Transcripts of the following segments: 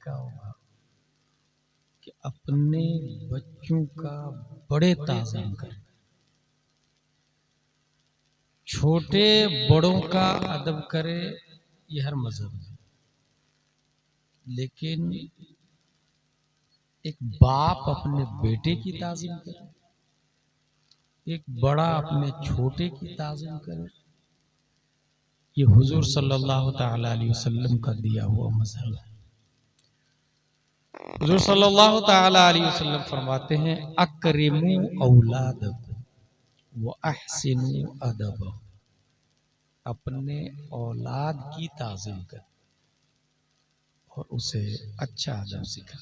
देखा होगा कि अपने बच्चों का बड़े ताज़ीम करें, छोटे बड़ों का अदब करे, ये हर मजहब में। लेकिन एक बाप अपने बेटे की ताज़ीम करे, एक बड़ा अपने छोटे की ताज़ीम करे, ये हुजूर सल्लल्लाहु ताला अलैहि वसल्लम का दिया हुआ मजहब है। हुजूर सल्लल्लाहु ताला अलैहि वसल्लम फरमाते हैं, अकरिमू औलादकुम व अहसिनू अदब, अपने औलाद की ताज़ीम कर और उसे अच्छा अदब सिखा।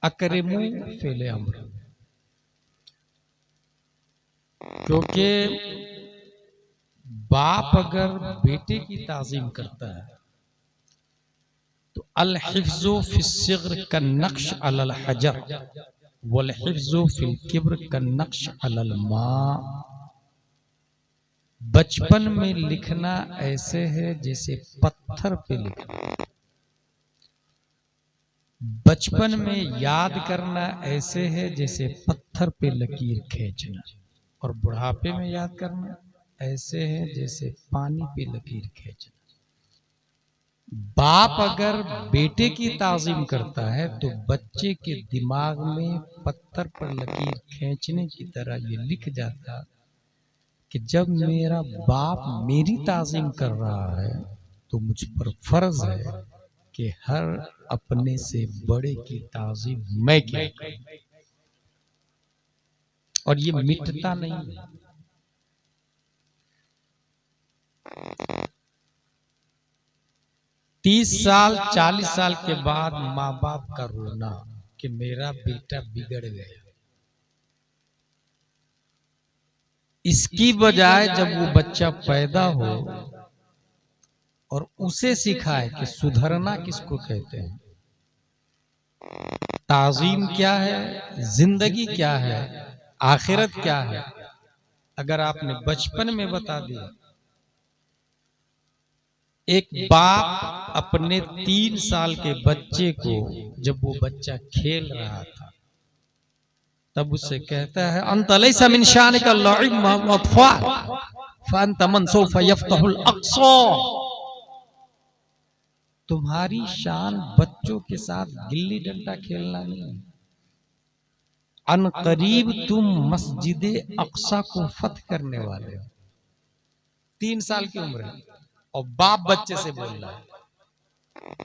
अकरिमू फेले अम्र, क्योंकि बाप अगर बेटे की ताज़ीम करता है तो अल हिफ्ज़ु फिस्सिग़्र कन्नक्श अलल हजर वल हिफ्ज़ु फिल किब्र कन्नक्श अलल मा। बचपन में लिखना ऐसे है जैसे पत्थर पे लिखना, बचपन में याद करना ऐसे है जैसे पत्थर पे लकीर खींचना, और बुढ़ापे में याद करना ऐसे है जैसे पानी पे लकीर खींचना। बाप अगर बेटे की ताज़ीम करता है तो बच्चे के दिमाग में पत्थर पर लकीर खींचने की तरह ये लिख जाता कि जब मेरा बाप मेरी ताज़ीम कर रहा है तो मुझ पर फर्ज है कि हर अपने से बड़े की ताज़ीम मैं क्या करूं। और ये मिटता नहीं है। तीस साल 40 साल के बाद माँ बाप का रोना कि मेरा बेटा बिगड़ गया, इसकी बजाय जब वो बच्चा पैदा हो और उसे सिखाए कि सुधरना किसको कहते हैं, ताज़ीम क्या है, जिंदगी क्या है, आखिरत क्या है, अगर आपने बचपन में बता दिया। एक बाप अपने 3 साल के बच्चे को जब वो बच्चा खेल रहा था तब उससे कहता है, अंत लैसा मिन शानिका लइब व अत्फाल फअंत मन सौफ यफ्तहुल अक़सा, तुम्हारी शान बच्चों के साथ गिल्ली डंडा खेलना नहीं, अनकरीब तुम मस्जिद अक़सा को फतह करने वाले हो। 3 साल की उम्र है और बाप बच्चे से बोल रहा है,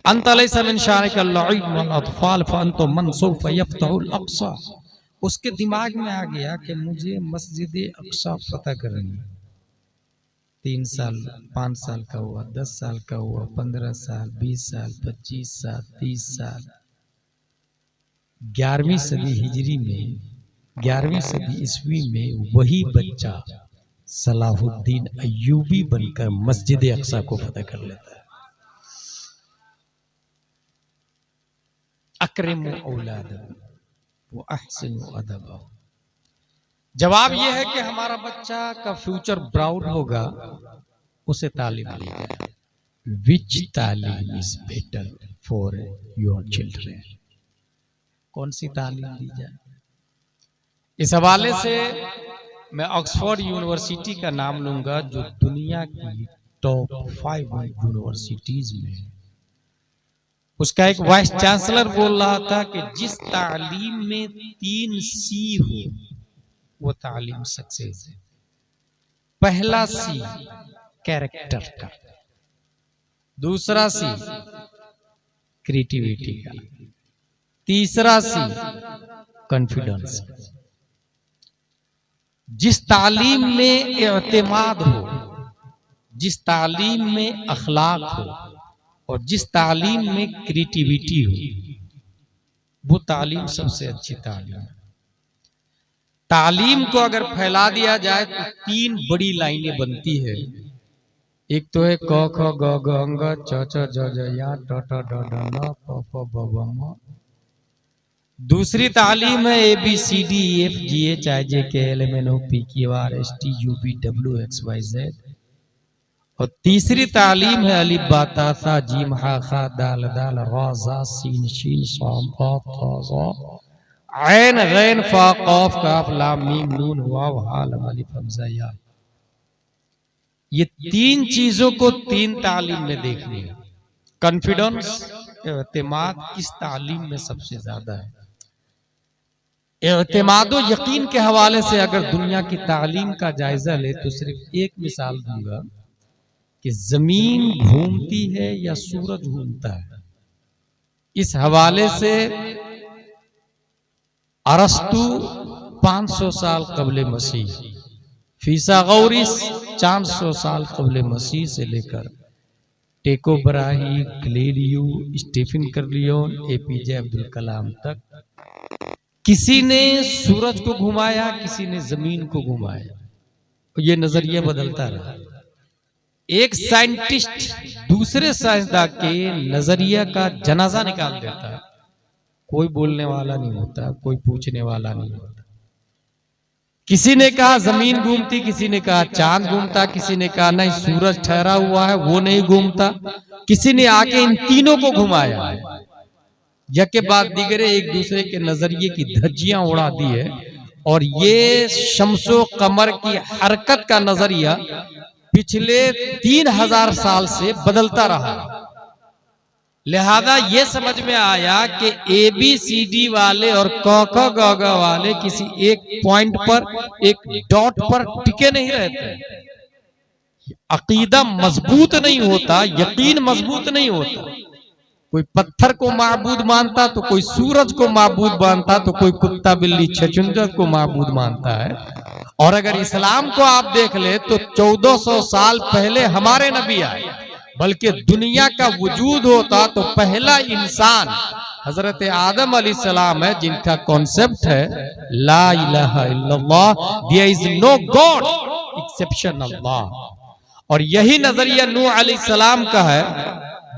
अंत लैसा मिन शानिका लइब व अत्फाल फअंत मन सौफ यफ्तहुल अक़सा। उसके दिमाग में आ गया कि मुझे मस्जिद अक़सा फतह करनी। 3 साल 5 साल का हुआ, 10 साल का हुआ, 15 साल, 20 साल, 25 साल, 30 साल। 11वीं सदी हिजरी में, 11वीं सदी ईस्वी में वही बच्चा सलाहुद्दीन अय्यूबी बनकर मस्जिद अक़सा को फतह कर लेता है। अकरिमू औलादकुम व अहसिनू अदब। जवाब यह है कि हमारा बच्चा का फ्यूचर ब्राउन होगा, उसे तालीम दी जाए। विच तालीम is better for your children, कौन सी तालीम दी जाए। इस हवाले से मैं ऑक्सफोर्ड यूनिवर्सिटी का नाम लूंगा जो दुनिया की टॉप 5 यूनिवर्सिटीज में है। उसका एक वाइस चांसलर बोल रहा था कि जिस तालीम में 3 सी हो वो तालीम सक्सेस है। पहला सी कैरेक्टर का, दूसरा सी क्रिएटिविटी का, तीसरा सी कॉन्फिडेंस। जिस तालीम में एतमाद हो, जिस तालीम में अखलाक हो और जिस तालीम में क्रिएटिविटी हो, वो तालीम सबसे अच्छी तालीम है। तालीम को अगर फैला दिया जाए तो 3 बड़ी लाइनें बनती है। एक तो है क ख ग घ अंग च छ ज झ य ट ट ड ढ न प फ ब भ म। दूसरी तालीम है ABCD EFGH IJK LMNO PQR ST UV WXYZ। और तीसरी तालीम है अलिफ बा ता सा जीम हा खा दाल दाल रा जा सीन शीन साम हा था जा ऐन गैन फा काफ काफ लाम मीम नून वाव हा लम अलिफ हमजा या। ये तीन चीजों को तीन तालीम में देखनी है। कॉन्फिडेंस, एतमाद किस तालीम में सबसे ज्यादा है? एतमादो यकीन के हवाले से अगर दुनिया की तालीम का जायजा ले तो सिर्फ एक मिसाल दूंगा कि जमीन घूमती है या सूरज घूमता है। इस हवाले से अरस्तु 500 साल कबले मसीह, फीसागौरिस 400 साल कबले मसीह से लेकर Tycho Brahe, Galileo, Stephen Corleone, APJ Abdul Kalam तक किसी ने सूरज को घुमाया, किसी ने जमीन को घुमाया। ये नजरिया बदलता रहा। एक साइंटिस्ट दूसरे साइंसदान के नजरिया का जनाजा निकाल देता है, कोई बोलने वाला नहीं होता, कोई पूछने वाला नहीं होता। किसी ने कहा जमीन घूमती, किसी ने कहा चांद घूमता, किसी ने कहा नहीं सूरज ठहरा हुआ है वो नहीं घूमता, किसी ने आके इन तीनों को घुमाया। यके बाद दिगरे एक दूसरे के नजरिए की धज्जियां उड़ा दी है। और ये शम्सो कमर की हरकत का नजरिया पिछले 3000 साल से बदलता रहा। लिहाजा ये समझ में आया कि ABCD वाले और क ख ग घ वाले किसी एक पॉइंट पर, एक डॉट पर टिके नहीं रहते। अकीदा मजबूत नहीं होता, यकीन मजबूत नहीं होता। कोई पत्थर को माबूद मानता तो कोई सूरज को माबूद मानता, तो कोई कुत्ता बिल्ली छछुंदर को माबूद मानता है। और अगर इस्लाम को आप देख ले तो 1400 साल पहले हमारे नबी आए, बल्कि दुनिया का वजूद होता तो पहला इंसान हजरत आदम अलैहिस्सलाम है, जिनका कॉन्सेप्ट है ला इलाहा इल्लल्लाह, there is no God exception Allah. और यही नजरिया नूह अलैहिस्सलाम का है,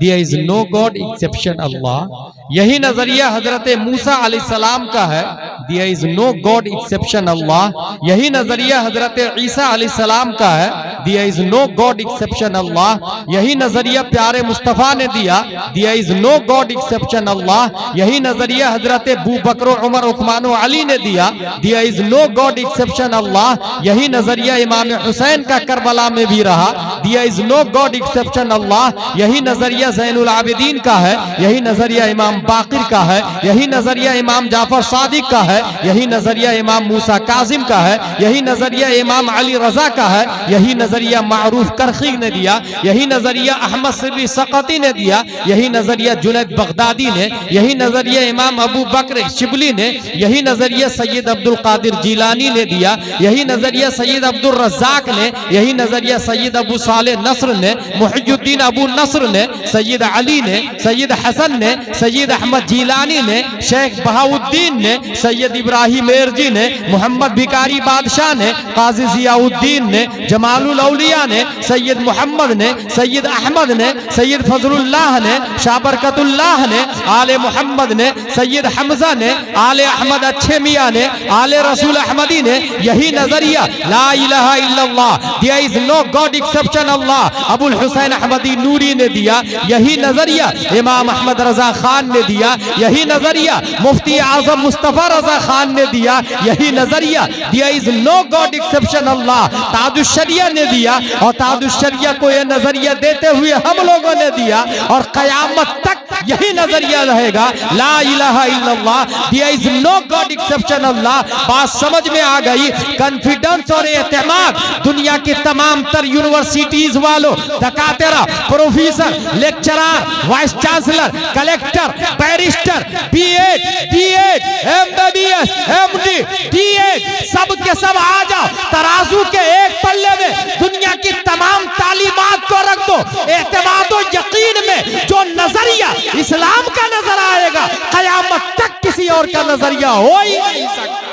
there is no God exception Allah. यही नजरिया हजरत मूसा अलैहिस्सलाम का है, there is no God exception Allah. यही नजरिया हजरत ईसा अलैहिस्सलाम का है, there is no God exception Allah. यही नजरिया प्यारे मुस्तफा ने दिया, there is no God exception Allah. यही नजरिया हजरत अबू बकर, उमर, उस्मान और अली ने दिया, there is no God exception Allah. यही नजरिया इमाम हुसैन का करबला में भी रहा, there is no God exception Allah. यही नजरिया ज़ैनुल आबिदीन का है, यही नजरिया इमाम बाकिर का है, यही नजरिया इमाम जाफर सादिक का है, यही नजरिया इमाम मूसा काजिम का है, यही नजरिया इमाम अली रजा का है, यही नजरिया मारूफ करखी ने दिया, यही नजरिया अहमद सिर्री सकती ने दिया, यही नजरिया जुनैद बगदादी ने, यही नजरिया इमाम अबू बकर शिबली ने, यही नजरिया सैयद अब्दुल कादिर जिलानी ने दिया, यही नजरिया सैयद अब्दुल रज़्ज़ाक ने, यही नजरिया सैयद अबू सालेह नस्र ने, मुहियुद्दीन अबू नस्र ने, सैयद अली ने, सैयद हसन ने, सैयद अहमद जिलानी ने, शेख बहाउद्दीन ने, सैयद इब्राहिम एरजी ने, मोहम्मद भिकारी बादशाह ने, काजी जियाउद्दीन ने, जमालुल औलिया ने, सैयद मोहम्मद ने, सैयद अहमद ने, सैयद फजलुल्लाह ने, शाबरकतुल्लाह ने, आले मोहम्मद ने, सैयद हमजा ने, आले अहमद अच्छे मियाँ ने, आले रसूल अहमदी ने। यही नजरिया ला इलाहा इल्लल्लाह, there is no God exception Allah, Abul Hussain Ahmadi Noori ने दिया। यही नजरिया इमाम अहमद रजा खान ने दिया। यही नजरिया मुफ्ती आजम मुस्तफा रजा खान ने दिया। यही नजरिया there is no God exception Allah Tajushsharia ने दिया। और ताजुशरिया को यह नजरिया देते हुए हम लोगों ने दिया, और कयामत तक यही नजरिया रहेगा ला इलाहा इल्लल्लाह, there is no God exception Allah. बात समझ में आ गई। कॉन्फिडेंस और एतमाद दुनिया के तमाम तर यूनिवर्सिटीज वालों, दकातेरा, professor, lecturer, vice chancellor, collector, barrister, BEd, DEd, MBBS, MD, DEd, सब के सब आ जाओ तराजू के एक पल्ले में। दुनिया की तमाम तालीमात को रख दो, एतमाद और यकीन में जो नजरिया इस्लाम का नजर आएगा, कयामत तक किसी और का नजरिया हो ही नहीं सकता।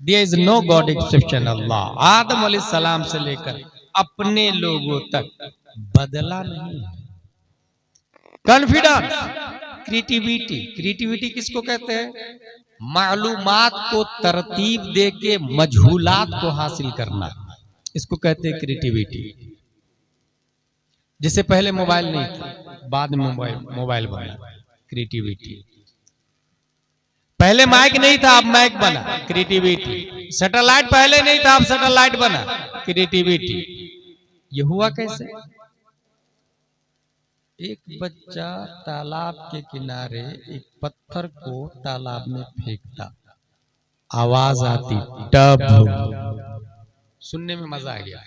There is no God exception Allah. Adam अलैहिस्सलाम से लेकर अपने लोगों तक बदला नहीं है। Confidence, creativity. क्रिएटिविटी किसको कहते हैं? मालूमात को तरतीब दे के मजहूलात को हासिल करना, इसको कहते हैं क्रिएटिविटी। जिससे पहले मोबाइल नहीं था, बाद में मोबाइल बना, क्रिएटिविटी। पहले माइक नहीं था, अब माइक बना, क्रिएटिविटी। सैटेलाइट पहले नहीं था, अब सैटेलाइट बना, क्रिएटिविटी। ये हुआ कैसे? एक बच्चा तालाब के किनारे एक पत्थर को तालाब में फेंकता, आवाज आती टब, सुनने में मजा आ गया।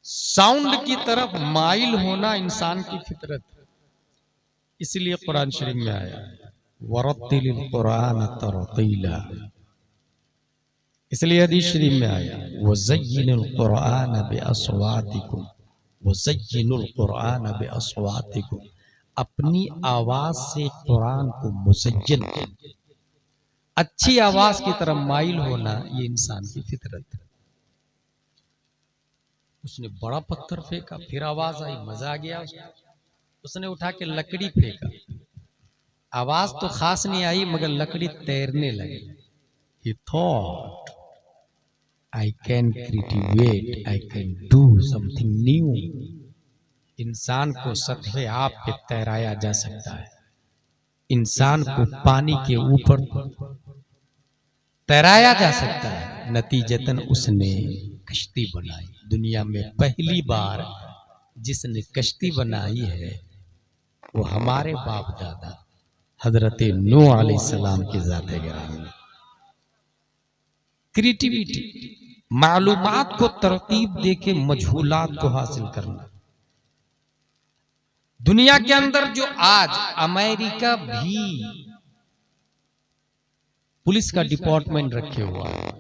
साउंड की तरफ माइल होना इंसान की फितरत, इसलिए कुरान शरीफ में आया वरत्तिलिल कुरान तरतीला। इसलिए हदीस शरीफ में आया वज़य्यिनुल कुरान बिअस्वातिकुम वज़य्यिनुल कुरान बिअस्वातिकुम। अपनी आवाज से कुरान को मुज़य्यन, अच्छी आवाज की तरफ माइल होना, ये इंसान की फितरत है। उसने बड़ा पत्थर फेंका, फिर आवाज आई, मजा आ गया उसको। उसने उठा के लकड़ी फेंका, आवाज तो खास नहीं आई मगर लकड़ी तैरने लगी। He thought, I can cultivate, I can do something new। इंसान को सतह आप पे तैराया जा सकता है, इंसान को पानी के ऊपर तैराया जा सकता है। नतीजतन उसने कश्ती बनाई। दुनिया में पहली बार जिसने कश्ती बनाई है वो हमारे बाप दादा हजरत नूह अलैहिस्सलाम की ज़ात-ए गिरामी। क्रिएटिविटी, मालूमात को तरतीब देके मजहूलात को हासिल करना। दुनिया के अंदर जो आज अमेरिका भी पुलिस का डिपार्टमेंट रखे हुआ है,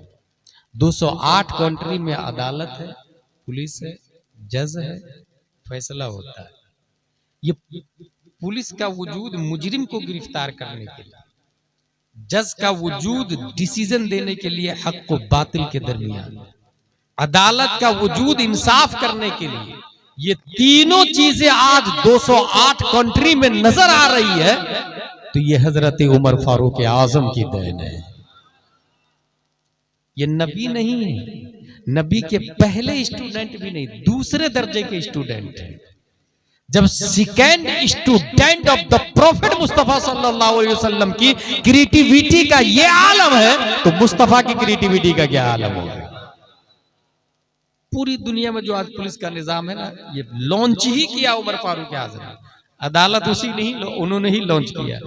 208 कंट्री में अदालत है, पुलिस है, जज है, फैसला होता है। ये पुलिस का वजूद मुजरिम को गिरफ्तार करने के लिए, जज का वजूद डिसीजन देने के लिए हक को बातिल के दरमियान, अदालत का वजूद इंसाफ करने के लिए, ये तीनों चीजें आज 208 कंट्री में नजर आ रही है, तो ये हजरत उमर फारूक आजम की देन है। ये नबी नहीं है, नबी के पहले स्टूडेंट भी नहीं, दूसरे दर्जे के स्टूडेंट हैं। जब second student of the prophet Mustafa सल्लल्लाहु अलैहि वसल्लम की क्रिएटिविटी का ये आलम है, तो मुस्तफा की क्रिएटिविटी का क्या आलम होगा? पूरी दुनिया में जो आज पुलिस का निजाम है ना, ये लॉन्च ही किया उमर फारूक आजम ने। अदालत उसी नहीं, उन्होंने ही लॉन्च किया।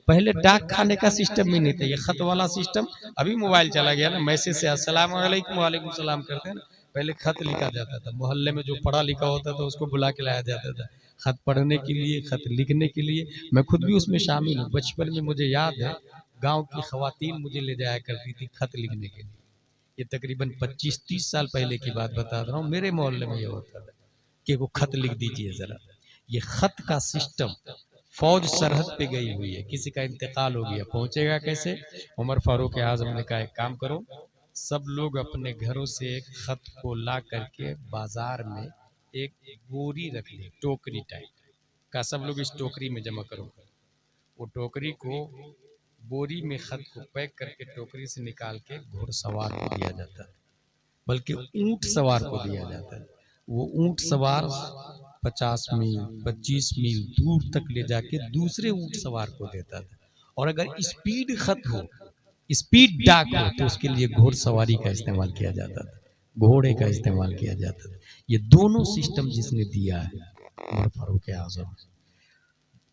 पहले डाक खाने का सिस्टम भी नहीं था, ये खत वाला सिस्टम। अभी मोबाइल चला गया ना, मैसेज से अस्सलाम वालेकुम वालेकुम सलाम करते हैं ना, पहले खत लिखा जाता था। मोहल्ले में जो पढ़ा लिखा होता था उसको बुला के लाया जाता था, खत पढ़ने के लिए, खत लिखने के लिए। मैं खुद भी उसमें शामिल हूँ। बचपन में मुझे याद है, गाँव की खवातीन मुझे ले जाया करती थी खत लिखने के लिए। ये तकरीबन 25-30 साल पहले की बात बता रहा हूँ। मेरे मोहल्ले में ये होता था कि वो खत लिख दीजिए जरा। ये खत का सिस्टम, फौज सरहद पे गई हुई है, किसी का इंतकाल हो गया, पहुंचेगा कैसे? उमर फारूक आजम ने कहा एक काम करो, सब लोग अपने घरों से एक खत को ला करके बाजार में एक बोरी रख ले, टोकरी टाइप का, सब लोग इस टोकरी में जमा करो। वो टोकरी को, बोरी में खत को पैक करके टोकरी से निकाल के घुड़सवार को दिया जाता है, बल्कि ऊंट सवार को दिया जाता है। वो ऊंट सवार 50 मील 25 मील दूर तक ले जाके दूसरे ऊंट सवार को देता था। और अगर स्पीड खत हो, स्पीड डाक हो, तो उसके लिए घोड़सवारी का इस्तेमाल किया जाता था, घोड़े का इस्तेमाल किया जाता था। ये दोनों सिस्टम जिसने दिया है उमर फारूक आजम।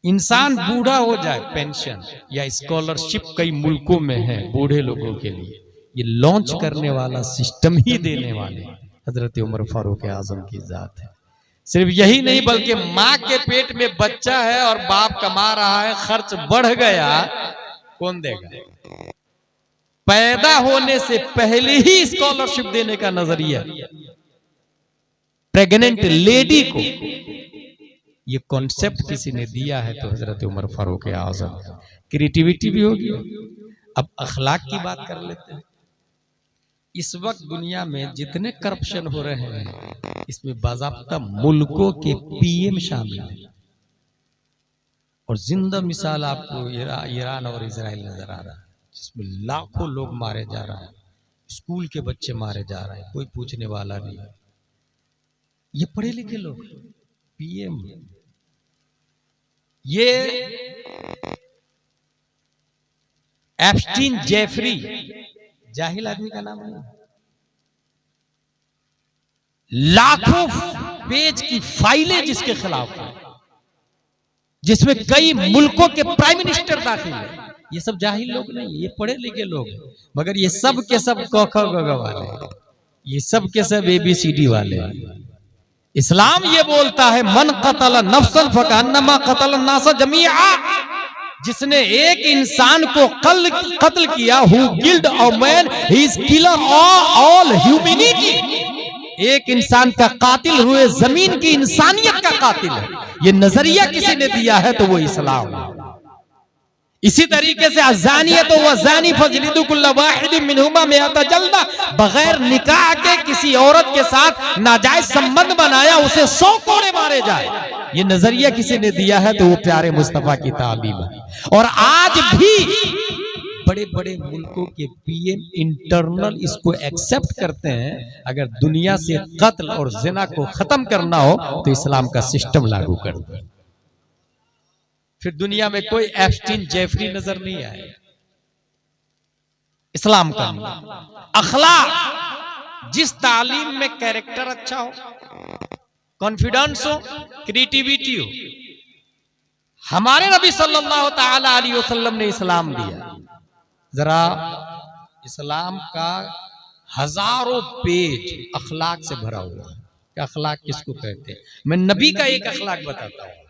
इंसान बूढ़ा हो जाए, पेंशन या स्कॉलरशिप कई मुल्कों में है बूढ़े लोगों के लिए, ये लॉन्च करने वाला, सिस्टम ही देने वाले हजरत उमर फारूक आजम की जात है। सिर्फ यही नहीं बल्कि माँ के पेट में बच्चा है और बाप कमा रहा है, खर्च बढ़ गया, कौन देगा? पैदा होने से पहले ही स्कॉलरशिप देने का नजरिया, प्रेग्नेंट लेडी को ये कॉन्सेप्ट किसी ने दिया है तो हजरत उमर फारूक आजम। क्रिएटिविटी भी होगी। अब अखलाक की बात कर लेते हैं। इस वक्त दुनिया में जितने करप्शन हो रहे हैं इसमें बाज़ाब्ता मुल्कों के पीएम शामिल हैं। और जिंदा मिसाल आपको ईरान और इजराइल नजर आ रहा है, जिसमें लाखों लोग मारे जा रहे हैं, स्कूल के बच्चे मारे जा रहे हैं, कोई पूछने वाला नहीं। ये पढ़े लिखे लोग पीएम, ये एप्स्टीन जेफरी जाहिल आदमी का नाम है। लाखों पेज की फाइलें जिसके खिलाफ है, जिसमें कई मुल्कों के प्राइम मिनिस्टर दाखिल है। ये सब जाहिल लोग नहीं, ये पढ़े लिखे लोग हैं, मगर ये सब के सब क ख ग घ वाले, ये सब के सब ABCD वाले हैं। इस्लाम ये बोलता है मन कतल नफ्सन फकन्नमा कतल नास जमीआ, जिसने एक इंसान को कत्ल किया, who killed a man he is killer all humanity, एक इंसान का कातिल हुए जमीन की इंसानियत का कातिल है। ये नजरिया किसी ने दिया है तो वो इस्लाम है। इसी तरीके से अज़ानियत व ज़ानी फजलिदु कुल्ल वाहिद मिनहुमा मिअता जल्दा, बगैर निकाह के किसी औरत के साथ नाजायज संबंध बनाया उसे 100 कोड़े मारे जाए। ये नजरिया किसी ने दिया है तो वो प्यारे मुस्तफा की तालीम है। और आज भी बड़े बड़े मुल्कों के पीएम इंटरनल इसको एक्सेप्ट करते हैं। अगर दुनिया से कत्ल और जिना को खत्म करना हो तो इस्लाम का सिस्टम लागू कर दो, फिर दुनिया में कोई एप्स्टीन जेफरी नजर नहीं आए। इस्लाम का अखलाक, जिस तालीम में कैरेक्टर अच्छा हो, कॉन्फिडेंस हो, क्रिएटिविटी हो, हमारे नबी सल्लल्लाहु ताला अलैहि वसल्लम ने इस्लाम दिया। जरा इस्लाम का हजारों पेज अखलाक से भरा हुआ है। अखलाक किसको कहते हैं? मैं नबी का एक अखलाक बताता हूं।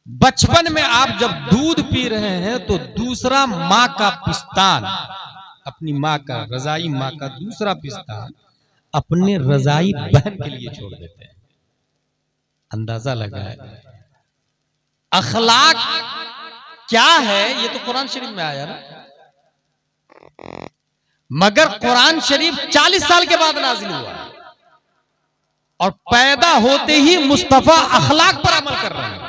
बचपन में आप जब दूध पी रहे हैं तो दूसरा माँ का पिस्तान, अपनी माँ का, रजाई माँ का दूसरा पिस्तान अपने रजाई बहन के लिए छोड़ देते हैं। अंदाजा लगा है अखलाक क्या है? ये तो कुरान शरीफ में आया ना, मगर कुरान शरीफ 40 साल के बाद नाजिल हुआ और पैदा होते ही मुस्तफा अखलाक पर अमल कर रहे हैं।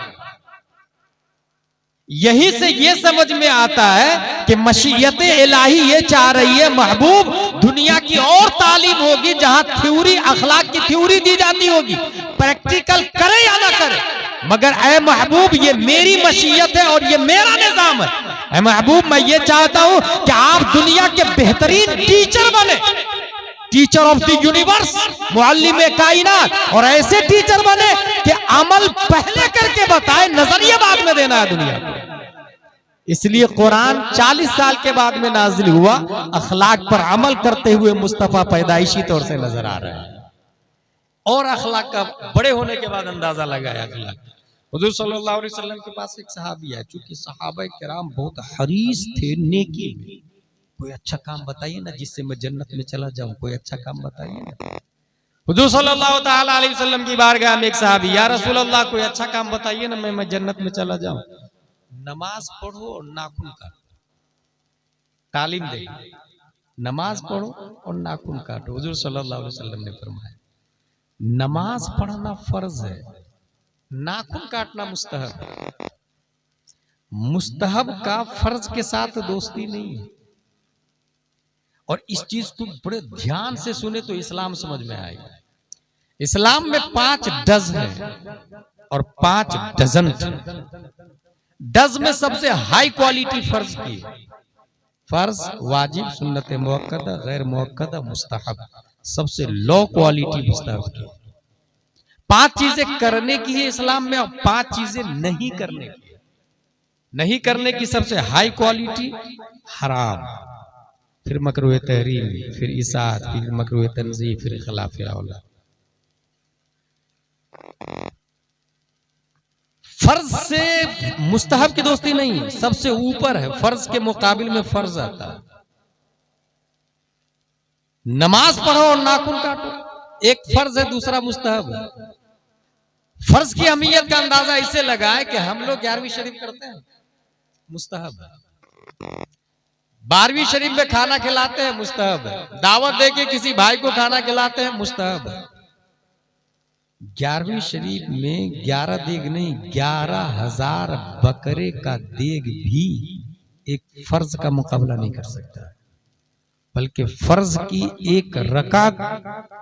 यहीं से ये समझ में आता है कि मशीयत इलाही ये चाह रही है, महबूब दुनिया की और तालीम होगी जहां थ्योरी, अखलाक की थ्योरी दी जाती होगी, प्रैक्टिकल करे या ना करे, मगर ऐ महबूब ये मेरी मशीयत है और ये मेरा निजाम है। ऐ महबूब मैं ये चाहता हूं कि आप दुनिया के बेहतरीन टीचर बने, teacher of the universe, Muallem कायनात, और ऐसे टीचर बने कि अमल पहले करके बताए, नजरिया बाद में देना है दुनिया को। इसलिए कुरान 40 साल के बाद में नाजिल हुआ। अखलाक पर अमल करते हुए मुस्तफा पैदाइशी तौर से नजर आ रहे हैं। और अखलाक का बड़े होने के बाद अंदाजा लगाया अखलाक। हुजूर सल्लल्लाहु अलैहि वसल्लम के पास एक सहाबी है, चूंकि सहाबा किराम बहुत हरीस थे नेकी में, कोई अच्छा काम बताइए ना जिससे मैं जन्नत में चला जाऊं, कोई अच्छा काम बताइए ना। हुजूर सल्लल्लाहु ताला अलैहि वसल्लम की बारगाह में एक सहाबी, या रसूल अल्लाह कोई अच्छा काम बताइए ना मैं जन्नत में चला जाऊं। नमाज पढ़ो और नाखून काटो, तालीम दे, नमाज पढ़ो और नाखून काटो। हुजूर सल्लल्लाहु अलैहि वसल्लम ने फरमाया नमाज पढ़ना फर्ज है, नाखून काटना मुस्तहब है। मुस्तहब का फर्ज के साथ दोस्ती नहीं है। और इस चीज को बड़े ध्यान से सुने तो इस्लाम समझ में आएगा। इस्लाम में 5 डज है और 5 डजन। डज में सबसे हाई क्वालिटी फर्ज की, फर्ज, वाजिब, सुन्नत मुअक्कदा, गैर मुअक्कदा, मुस्तहब, सबसे लो क्वालिटी मुस्तहब की। 5 चीजें करने की है इस्लाम में और 5 चीजें नहीं करने की। नहीं करने की सबसे हाई क्वालिटी हराम, फिर मकरूह तहरीम, फिर इसात, फिर मकरूह तंज़ीह, फिर खिलाफ औला। फर्ज से मुस्तहब की दोस्ती नहीं, सबसे ऊपर है, फर्ज के मुकाबिल में फर्ज आता है। नमाज पढ़ो और नाखून काटो, एक फर्ज है, दूसरा मुस्तहब है। फर्ज की अहमियत का अंदाजा इससे लगा है कि हम लोग 11वीं शरीफ करते हैं, मुस्तहब है। 12वीं शरीफ में खाना खिलाते हैं, मुस्तहब है। दावत दे के किसी भाई को खाना खिलाते हैं, मुस्तहब है। 11वीं शरीफ में 11 देग नहीं, 11,000 बकरे का देग भी एक फर्ज का मुकाबला नहीं कर सकता, बल्कि फर्ज की एक रकात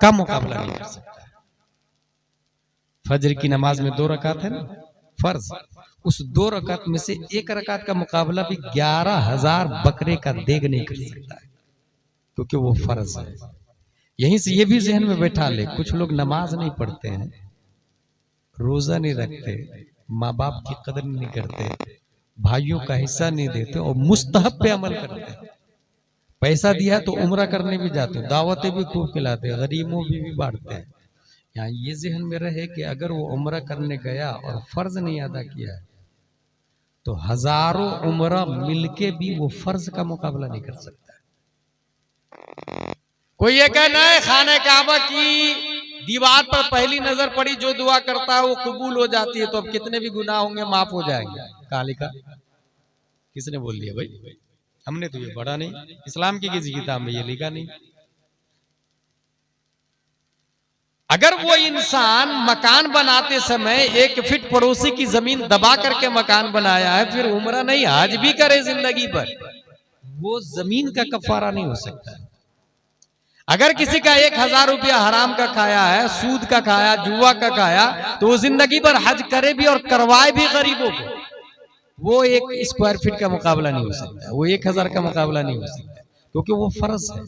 का मुकाबला नहीं कर सकता। फजर की नमाज में 2 रकात है ना, फर्ज, उस 2 रकात में से 1 रकात का मुकाबला भी 11,000 बकरे का देग नहीं कर सकता है, क्योंकि वो फर्ज है। यहीं से ये भी जहन में बैठा ले, कुछ लोग नमाज नहीं पढ़ते हैं, रोजा नहीं रखते, माँ बाप की कदर नहीं करते, भाइयों का हिस्सा नहीं देते और मुस्तहब पे अमल करते हैं। पैसा दिया तो उम्रा करने भी जाते हैं, दावतें भी खूब खिलाते हैं, गरीबों भी बांटते हैं। यहाँ ये जहन में रहे कि अगर वो उम्रा करने गया और फर्ज नहीं अदा किया है तो हजारों उम्रा मिलके भी वो फर्ज का मुकाबला नहीं कर सकता। कोई ये कहना है खाने काबा की दीवार पर पहली नजर पड़ी जो दुआ करता है वो कबूल हो जाती है, तो अब कितने भी गुनाह होंगे माफ हो जाएंगे। कहाँ लिखा? किसने बोल दिया भाई? हमने तो ये पढ़ा नहीं, इस्लाम की किसी किताब में ये लिखा नहीं। अगर वो इंसान मकान बनाते समय 1 फीट पड़ोसी की जमीन दबा करके मकान बनाया है, फिर उम्रा नहीं हज भी करे जिंदगी पर, वो जमीन का कफारा नहीं हो सकता। अगर किसी का 1,000 रुपया हराम का खाया है, सूद का खाया, जुआ का खाया, तो वो जिंदगी पर हज करे भी और करवाए भी गरीबों को, वो 1 स्क्वायर फीट का मुकाबला नहीं हो सकता, वो 1,000 का मुकाबला नहीं हो सकता, क्योंकि वो फर्ज है।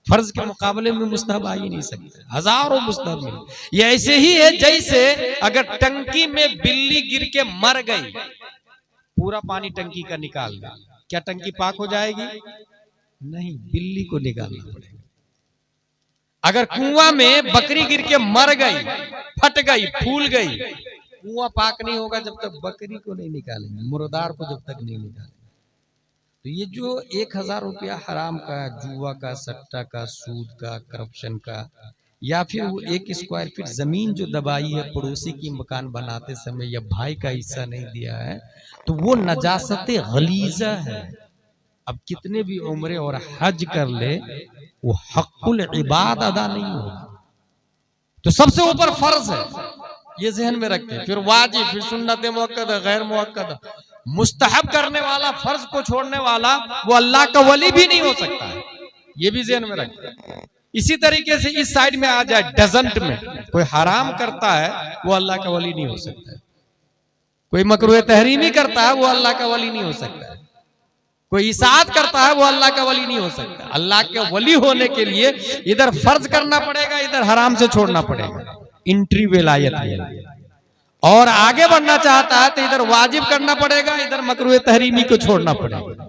फर्ज के मुकाबले में मुस्तहब आ ही नहीं सकते, हजारों मुस्तहब में। ये ऐसे ही है जैसे अगर टंकी में बिल्ली गिर के मर गई, पूरा पानी टंकी का निकाल गया, क्या टंकी पाक हो जाएगी? नहीं, बिल्ली को निकालना पड़ेगा। अगर कुआं में बकरी गिर के मर गई, फट गई, फूल गई, कुआं पाक नहीं होगा जब तक बकरी को नहीं निकालेंगे, मुर्दार को जब तक नहीं निकालेंगे। तो ये जो 1,000 रुपया हराम का, जुआ का, सट्टा का, सूद का, करप्शन का, या फिर वो 1 स्क्वायर फीट जमीन जो दबाई है पड़ोसी की मकान बनाते समय, या भाई का हिस्सा नहीं दिया है, तो वो नजासत गलीजा है। अब कितने भी उम्रे और हज कर ले, वो हक़ुल इबाद अदा नहीं होगा। तो सबसे ऊपर फर्ज है, ये जहन में रखें। फिर वाजिब, फिर सुन्नत मुअक्कदा, गैर मुअक्कदा, मुस्तहब करने वाला, फर्ज को छोड़ने वाला, वो अल्लाह का वली भी नहीं हो सकता है, ये भी जहन में रखें। इसी तरीके से इस साइड में आ जाए, डजंट में कोई हराम करता है वो अल्लाह का वली नहीं हो सकता है, कोई मकरूह तहरीमी करता है वो अल्लाह का वली नहीं हो सकता है, कोई इसाअत करता है वो अल्लाह का वली नहीं हो सकता। अल्लाह के वली होने के लिए इधर फर्ज करना पड़ेगा, इधर हराम से छोड़ना पड़ेगा, इंट्री विलायत है। और आगे बढ़ना चाहता है तो इधर वाजिब करना पड़ेगा, इधर मकरूह तहरीमी को छोड़ना पड़ेगा।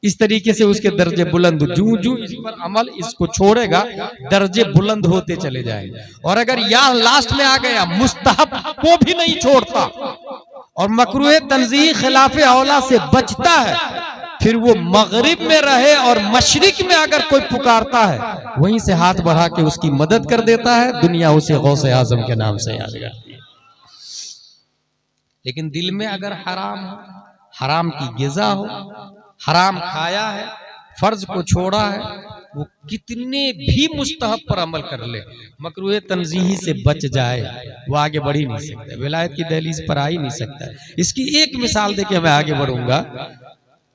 इस तरीके से उसके दर्जे बुलंद, जूं जूं इस पर अमल इसको छोड़ेगा, दर्जे बुलंद होते चले जाएंगे। और अगर यह लास्ट में आ गया, मुस्तहब को भी नहीं छोड़ता और मकरूह तंज़ीह खिलाफे औला से बचता है, फिर वो मगरिब में रहे और मशरिक में अगर कोई पुकारता है, वहीं से हाथ बढ़ा के उसकी मदद कर देता है, दुनिया उसे गौसे आजम के नाम से याद करती है। लेकिन दिल में अगर हराम हो, हराम की गिज़ा हो, हराम खाया है, फर्ज को छोड़ा है, वो कितने भी मुस्तहब पर अमल कर ले, मकरूह तंज़ीही से बच जाए, वो आगे बढ़ ही नहीं सकता, विलायत की दहलीज पर आ ही नहीं सकता। इसकी एक मिसाल देके मैं आगे बढ़ूंगा।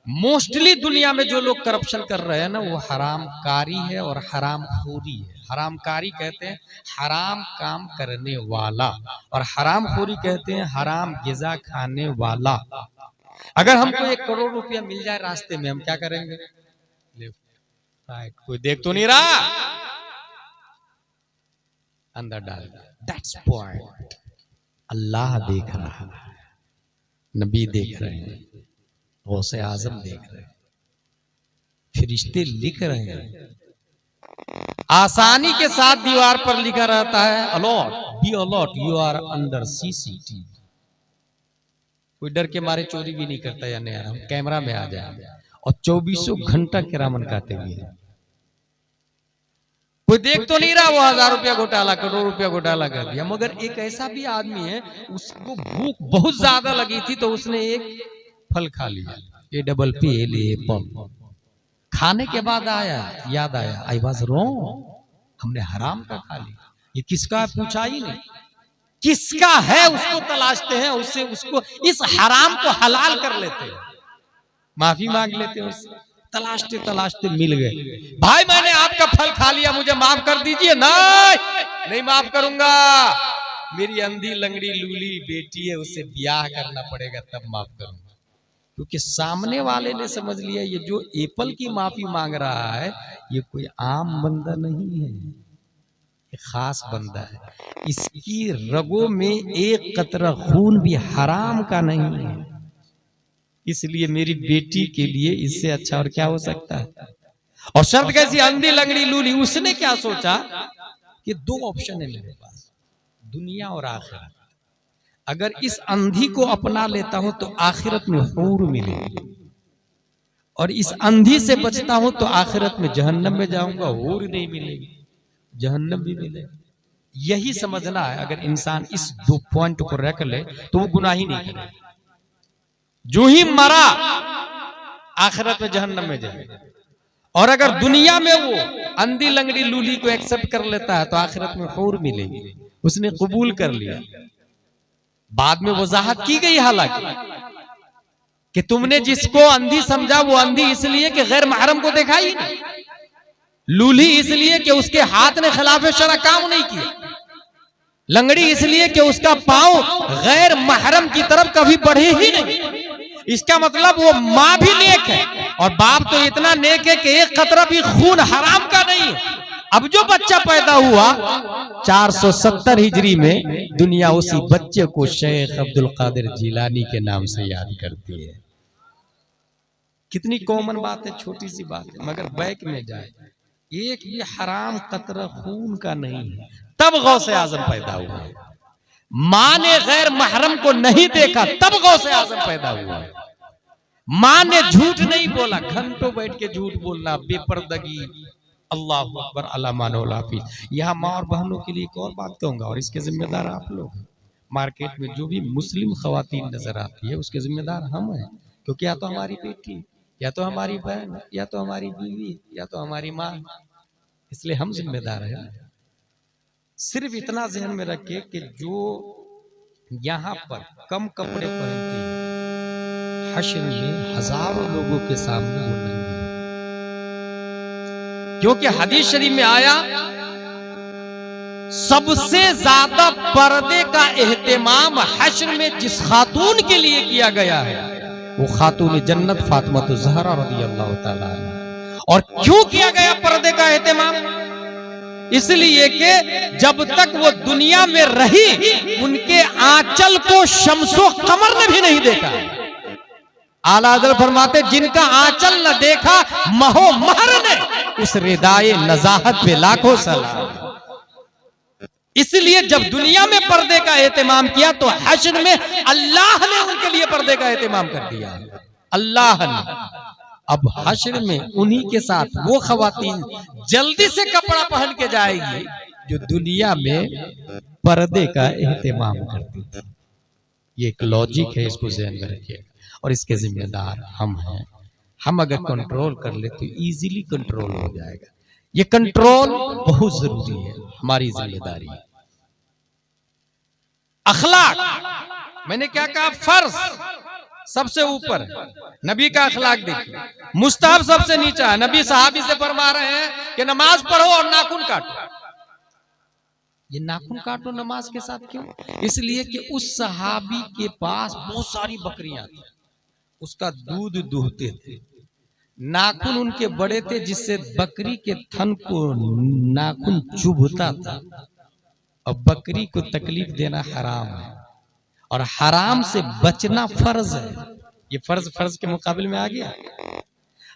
मोस्टली दुनिया में जो लोग करप्शन कर रहे हैं ना, वो हराम कारी है और हराम खोरी है। हराम कारी कहते हैं हराम काम करने वाला, और हराम खोरी कहते हैं हराम गिज़ा खाने वाला। अगर हमको 1 करोड़ रुपया मिल जाए रास्ते में, हम क्या करेंगे? लेफ्ट राइट, कोई देख तो नहीं रहा, अंदर डाल। That's point. अल्लाह देख रहा है, नबी देख रहे हैं, गौसे आजम देख रहे हैं, फरिश्ते लिख रहे हैं, आसानी के साथ दीवार पर लिखा रहता है alert, be alert, you are under CCTV. कोई डर के मारे चोरी भी नहीं करता, या नहीं, हम कैमरा में आ जाए, और 24 घंटा किरामन काते हुए। कोई देख तो नहीं रहा वो 1000 रुपया घोटाला, करोड़ रुपया घोटाला कर दिया। मगर एक ऐसा भी आदमी है, उसको भूख बहुत ज्यादा लगी थी, तो उसने एक फल खा लिया, APPLE एप्पल, खाने के बाद याद आया, आई वाज रॉन्ग, हमने हराम का खा लिया। ये किसका है पूछा ही नहीं, किसका है उसको तलाशते हैं, उससे उसको इस हराम को हलाल कर लेते हैं, माफी मांग लेते हैं उससे। तलाशते तलाशते मिल गए, भाई मैंने आपका फल खा लिया, मुझे माफ कर दीजिए। नहीं माफ करूंगा, मेरी अंधी लंगड़ी लूली बेटी है, उससे ब्याह करना पड़ेगा तब माफ करूंगा। क्योंकि सामने वाले ने समझ लिया ये जो एप्पल की माफी मांग रहा है ये कोई आम बंदा नहीं है, ये खास बंदा है, इसकी रगों में एक कतरा खून भी हराम का नहीं है, इसलिए मेरी बेटी के लिए इससे अच्छा और क्या हो सकता है। और शर्त कैसी, अंधी लंगड़ी लूली। उसने क्या सोचा कि दो ऑप्शन है मेरे पास, दुनिया और आखिरत। अगर इस अंधी को अपना लेता हूं तो आखिरत में हूर मिलेगी, और इस अंधी से बचता हूं तो आखिरत में जहन्नम में जाऊंगा, हूर नहीं मिलेगी, जहन्नम भी मिलेगी। यही समझना है। अगर इंसान इस दो पॉइंट को रख ले तो वो गुनाह ही नहीं करेगा। जो ही मरा आखिरत में जहन्नम में जाएगा, और अगर दुनिया में वो अंधी लंगड़ी लूली को एक्सेप्ट कर लेता है तो आखिरत में हूर मिलेगी। उसने कबूल कर लिया। बाद में वजाहत की गई हालांकि कि तुमने जिसको अंधी समझा वो अंधी इसलिए कि गैर महरम को देखा ही नहीं, लूली इसलिए कि उसके हाथ ने खिलाफ शरअ काम नहीं किया, लंगड़ी इसलिए कि उसका पांव गैर महरम की तरफ कभी बढ़े ही नहीं। इसका मतलब वो माँ भी नेक है और बाप तो इतना नेक है कि एक कतरा भी खून हराम का नहीं है। अब जो बच्चा पैदा हुआ 470 हिजरी में, दुनिया उसी बच्चे को शेख अब्दुल कादिर जिलानी के नाम से याद करती है। कितनी कॉमन बात है, छोटी सी बात है, मगर बैक में जाए एक भी हराम कतरा खून का नहीं है। तब गौसे आजम पैदा हुआ। मां ने गैर महरम को नहीं देखा तब गौसे आजम पैदा हुआ। मां ने झूठ नहीं बोला, घंटों बैठ के झूठ बोलना, बेपर्दगी, अल्लाह अकबर अल्लाह मानो हाफिज। यहाँ माँ और बहनों के लिए एक और बात कहूंगा, और इसके जिम्मेदार आप लोग। मार्केट में जो भी मुस्लिम खवातीन नजर आती है उसके जिम्मेदार हम हैं, क्योंकि या तो हमारी बेटी, या तो हमारी बहन, या तो हमारी बीवी, या तो हमारी माँ, इसलिए हम जिम्मेदार हैं। सिर्फ इतना ज़हन में रखिए कि जो यहाँ पर कम कपड़े पहनती है, हश्र में हजारों लोगों के सामने वो नंगी है। क्योंकि हदीस शरीफ में आया सबसे ज्यादा पर्दे का एहतमाम हश्र में जिस खातून के लिए किया गया है वो खातून जन्नत फातिमा ज़हरा रज़ियल्लाहु ताला अन्हा। और क्यों किया गया पर्दे का एहतमाम? इसलिए कि जब तक वो दुनिया में रही उनके आंचल को शम्सो कमर ने भी नहीं देखा। आला हज़रत फरमाते जिनका आंचल न देखा महो महर ने, उस रिदाए नजाहत पे लाखों सलाम। इसलिए जब दुनिया में पर्दे का एहतमाम किया तो हश्र में अल्लाह ने उनके लिए पर्दे का एहतमाम कर दिया, अल्लाह ने। अब हश्र में उन्हीं के साथ वो खवातीन जल्दी से कपड़ा पहन के जाएगी जो दुनिया में पर्दे का एहतमाम करती थी। ये एक लॉजिक है, इसको ज़हन में रखिए, और इसके जिम्मेदार हम हैं। हम अगर कंट्रोल कर ले तो इजीली कंट्रोल हो जाएगा। ये कंट्रोल बहुत जरूरी है, हमारी जिम्मेदारी है। अखलाक, मैंने क्या कहा, फर्ज सबसे ऊपर है, नबी का अखलाक देखिए, मुस्तहब सबसे नीचा है। नबी सहाबी से फरमा रहे हैं कि नमाज पढ़ो और नाखून काटो। ये नाखून काटो नमाज के साथ क्यों? इसलिए कि उस सहाबी के पास बहुत सारी बकरियां थी, उसका दूध दूहते थे, नाखून उनके बड़े थे जिससे बकरी के थन को नाखून चुभता था, और बकरी को तकलीफ देना हराम है और हराम से बचना फर्ज है। ये फर्ज के मुकाबले में आ गया।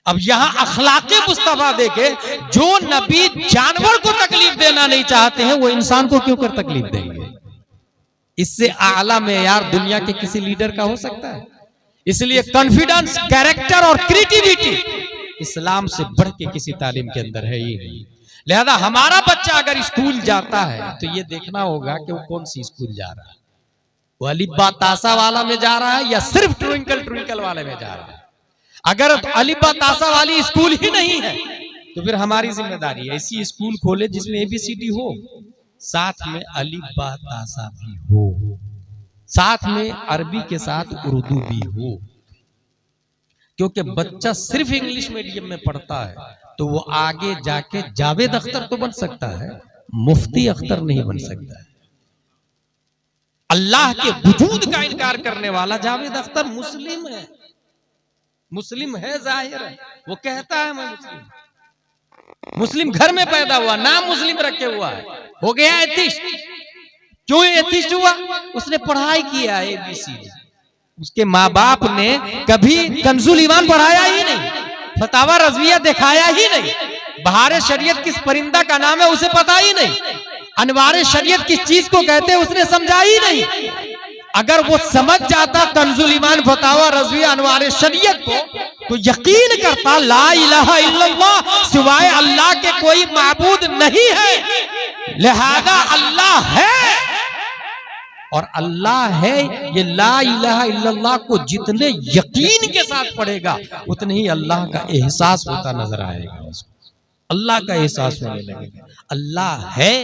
अब यहाँ अखलाके मुस्तफा देखे, जो नबी जानवर को तकलीफ देना नहीं चाहते हैं वो इंसान को क्यों कर तकलीफ देंगे? इससे आला मेयार दुनिया के किसी लीडर का हो सकता है? इसलिए कॉन्फिडेंस, कैरेक्टर और क्रिएटिविटी इस्लाम से बढ़ के किसी तालीम के अंदर है ही नहीं। लिहाजा हमारा बच्चा अगर स्कूल जाता है तो ये देखना होगा कि वो कौन सी स्कूल जा रहा है, वो अलिफ बा तासा वाला में जा रहा है या सिर्फ ट्विंकल ट्विंकल वाले में जा रहा है। अगर अलिबा तासा वाली स्कूल ही नहीं है तो फिर हमारी जिम्मेदारी है ऐसी स्कूल खोले जिसमें एबीसीडी हो, साथ में अलिबा तासा भी हो, साथ में अरबी के साथ उर्दू भी हो। क्योंकि बच्चा सिर्फ इंग्लिश मीडियम में पढ़ता है तो वो आगे जाके जावेद अख्तर तो बन सकता है, मुफ्ती अख्तर नहीं बन सकता है। अल्लाह के वजूद का इनकार करने वाला जावेद अख्तर मुस्लिम है, मुस्लिम है, जाहिर है, वो कहता है मैं मुस्लिम, मुस्लिम घर में पैदा हुआ, नाम मुस्लिम रखे हुआ है, हो गया एथिस्ट। क्यों एथिस्ट हुआ? उसने पढ़ाई किया एबीसीडी, उसके माँ बाप ने कभी कंजुल ईमान पढ़ाया ही नहीं, फतावा रज़विया दिखाया ही नहीं, बहार शरीयत किस परिंदा का नाम है उसे पता ही नहीं, अनवार शरीयत किस चीज को कहते हैं उसने समझा ही नहीं। अगर वो समझ जाता कंजुल ईमान, फतावा रज़विया, अनवार शरीयत को, तो यकीन करता ला इलाहा इल्लल्लाह, सिवाय अल्लाह के कोई माबूद नहीं है, लिहाजा अल्लाह है और अल्लाह है। ये ला इलाहा इल्लल्लाह को जितने यकीन के साथ पढ़ेगा उतने ही अल्लाह का एहसास होता नजर आएगा, उसको अल्लाह का एहसास होने लगेगा। अल्लाह है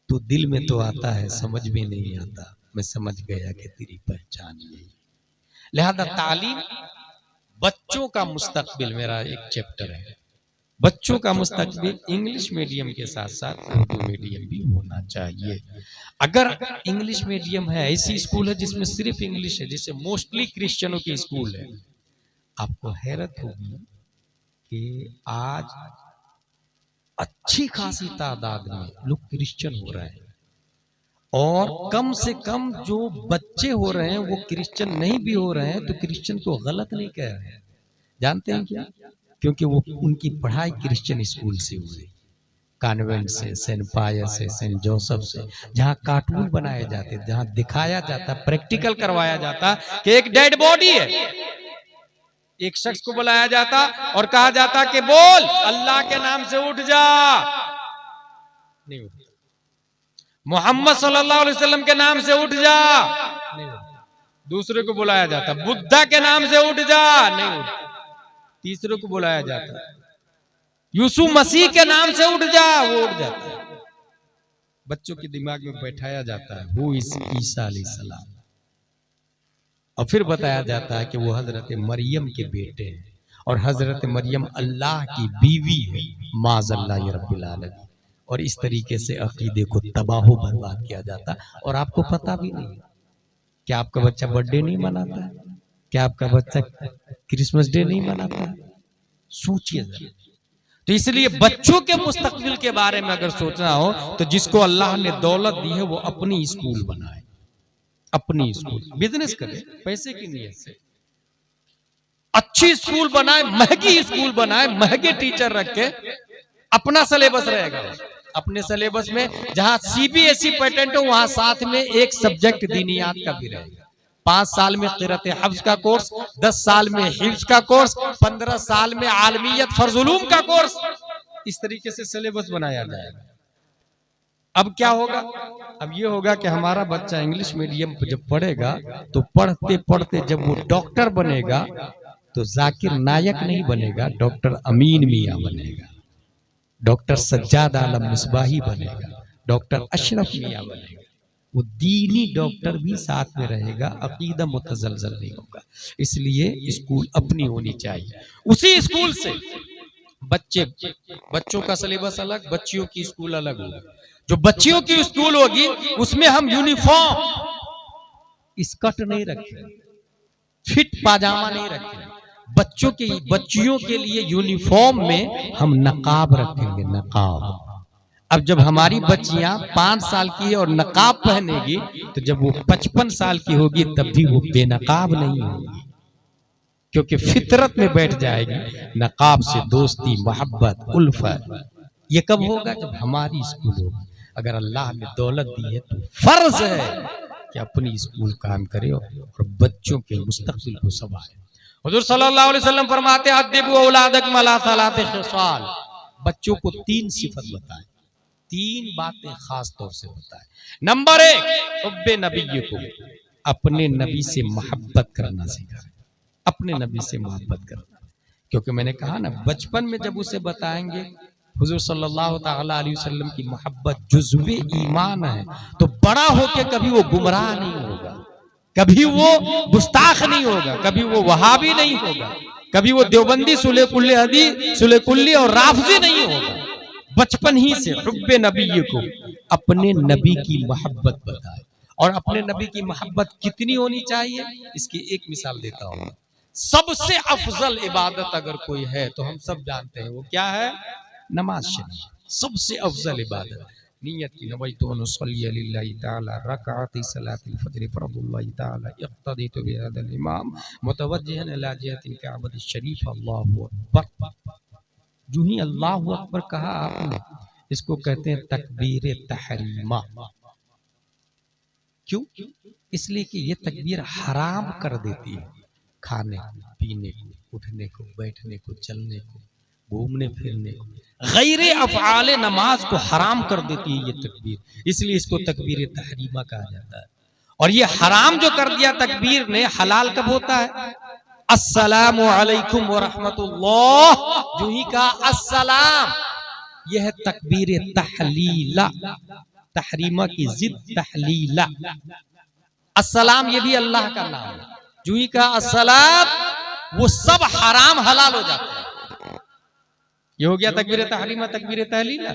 तो दिल में तो आता है, समझ में नहीं आता, मैं समझ गया कि तेरी पहचान यही। लिहाजा तालीम बच्चों का मुस्तकबिल, मेरा एक चैप्टर है, बच्चों का मुस्तकबिल इंग्लिश मीडियम के साथ साथ उर्दू मीडियम भी होना चाहिए। अगर इंग्लिश मीडियम है, ऐसी स्कूल है जिसमें सिर्फ इंग्लिश है, जिसे मोस्टली क्रिश्चियनों की स्कूल है, आपको हैरत होगी कि आज अच्छी खासी तादाद में लोग क्रिश्चियन हो रहे हैं और कम से कम जो बच्चे हो रहे हैं वो क्रिश्चियन नहीं भी हो रहे हैं तो क्रिश्चियन को गलत नहीं कह रहे हैं। जानते हैं क्या? क्योंकि वो उनकी पढ़ाई क्रिश्चियन स्कूल से हुई, कॉन्वेंट से, सेंट पायस से, सेंट जोसेफ से, जहाँ कार्टून बनाए जाते, जहाँ दिखाया जाता, प्रैक्टिकल करवाया जाता कि एक डेड बॉडी है, एक शख्स को बुलाया जाता और कहा जाता कि बोल अल्लाह के नाम से उठ जा, नहीं उठता। मोहम्मद सल्लल्लाहु अलैहि वसल्लम के नाम से उठ जा, नहीं उठता। दूसरे को बुलाया जाता, बुद्धा के नाम से उठ जा, नहीं उठता। तीसरे को बुलाया जाता, यूसुफ मसीह के नाम से उठ जा, वो उठ जाता है। बच्चों के दिमाग में बैठाया जाता है वो ईसा अलैहिस्सलाम, और फिर बताया जाता है कि वो हजरत मरियम के बेटे हैं और हजरत मरियम अल्लाह की बीवी है, माज़अल्लाह रब्बिल आलमीन। और इस तरीके से अकीदे को तबाह बर्बाद किया जाता और आपको पता भी नहीं। क्या आपका बच्चा बर्थडे नहीं मनाता है? क्या आपका बच्चा क्रिसमस डे नहीं मनाता है? सोचिए जरा। तो इसलिए बच्चों के मुस्तकबिल के बारे में अगर सोचना हो तो जिसको अल्लाह ने दौलत दी है वो अपनी स्कूल बनाए, अपनी स्कूल, बिजनेस करे पैसे की नीयत से, अच्छी स्कूल बनाए, महंगी स्कूल बनाए, महंगे टीचर रखे, अपना सिलेबस रहेगा, अपने सिलेबस में जहां सीबीएसई पैटर्न हो वहां साथ में एक सब्जेक्ट दीनियात का भी रहेगा। 5 साल में क़िरात हफ्ज़ का कोर्स, 10 साल में हिफ्ज़ का कोर्स, 15 साल में आलमियत फर्ज़ उलूम का कोर्स, इस तरीके से सिलेबस बनाया जाएगा। अब क्या होगा? अब ये होगा कि हमारा बच्चा इंग्लिश मीडियम जब पढ़ेगा तो पढ़ते पढ़ते जब वो डॉक्टर बनेगा तो जाकिर नायक नहीं बनेगा, डॉक्टर अमीन मियां बनेगा, डॉक्टर सज्जाद आलम मिसबाही बनेगा, डॉक्टर अशरफ मियां बनेगा। वो दीनी डॉक्टर भी साथ में रहेगा, अकीदा मुतज़लज़ल नहीं होगा। इसलिए स्कूल अपनी होनी चाहिए। उसी स्कूल से बच्चों का सिलेबस अलग, बच्चियों की स्कूल अलग होगा। जो बच्चियों की स्कूल होगी उसमें हम यूनिफॉर्म स्कर्ट नहीं रखें, फिट पाजामा नहीं रखें, बच्चियों के लिए यूनिफॉर्म में हम नकाब रखेंगे, नकाब। अब जब हमारी बच्चियां 5 साल की है और नकाब पहनेगी तो जब वो 55 साल की होगी तब भी वो बेनकाब नहीं होगी, क्योंकि फितरत में बैठ जाएगी नकाब से दोस्ती, मोहब्बत, उल्फत। ये कब होगा? जब हमारी स्कूल होगी। अगर अल्लाह ने दौलत दी है तो फर्ज है कि अपनी स्कूल काम करे और बच्चों के मुस्तकबिल को संभाले। हुजूर सल्लल्लाहु अलैहि वसल्लम फरमाते हैं अद्दिबू औलादकुम अला सलाति खिसाल, बच्चों को 3 सिफत बताएं, 3 बातें खास तौर से बताएं। नंबर 1, हुब्बे नबिय्यकुम, अपने नबी से मोहब्बत करना सिखाएं। अपने नबी से मोहब्बत करना। क्योंकि मैंने कहा ना, बचपन में जब उसे बताएंगे हुजूर सल्लल्लाहु ताला अलैहि वसल्लम की मोहब्बत जुज़्वे ईमान है, तो बड़ा होके कभी वो गुमराह नहीं होगा, कभी वो गुस्ताख नहीं होगा, कभी वो वहाबी नहीं होगा, कभी वो देवबंदी सुले कुल्ले हदी सुले कुल्ली और राफजी नहीं होगा। बचपन ही से हुब्बे नबी को अपने नबी की मोहब्बत बताए। और अपने नबी की मोहब्बत कितनी होनी चाहिए, इसकी एक मिसाल देता हूं। सबसे अफजल इबादत अगर कोई है तो हम सब जानते हैं, वो क्या है? नमाज शरीफ। सबसे अफजल इबादत नियत की नवैतु अन उसल्ली लिल्लाहि ताला रकअती सलातिल फज्र फरदुल्लाहि ताला इक्तदीतु बिहादल इमाम मुतवज्जिहन इला जिहतिल काबति शरीफ अल्लाहु अकबर। जो ही अल्लाहु अकबर कहा आपने, इसको कहते हैं तकबीर तहरीमा। क्यों? इसलिए कि ये तकबीर हराम कर देती है खाने पीने को, उठने को, बैठने को, चलने को, घूमने फिरने को, गैरे अफ़आले नमाज को हराम कर देती है ये तकबीर। इसलिए इसको तकबीर तहरीमा कहा जाता है। और ये हराम जो कर दिया तकबीर ने, हलाल कब होता है? अस्सलामु अलैकुम व रहमतुल्लाह, जो ही कहा अस्सलाम, यह है तकबीर तहलीला। तहरीमा की जिद तहलीला। अस्सलाम ये भी अल्लाह का नाम है। जो ही कहा अस्सलाम, वो सब हराम हलाल हो जाता है। ये हो गया तकबीर तहरीमा, तकबीर तहलीला।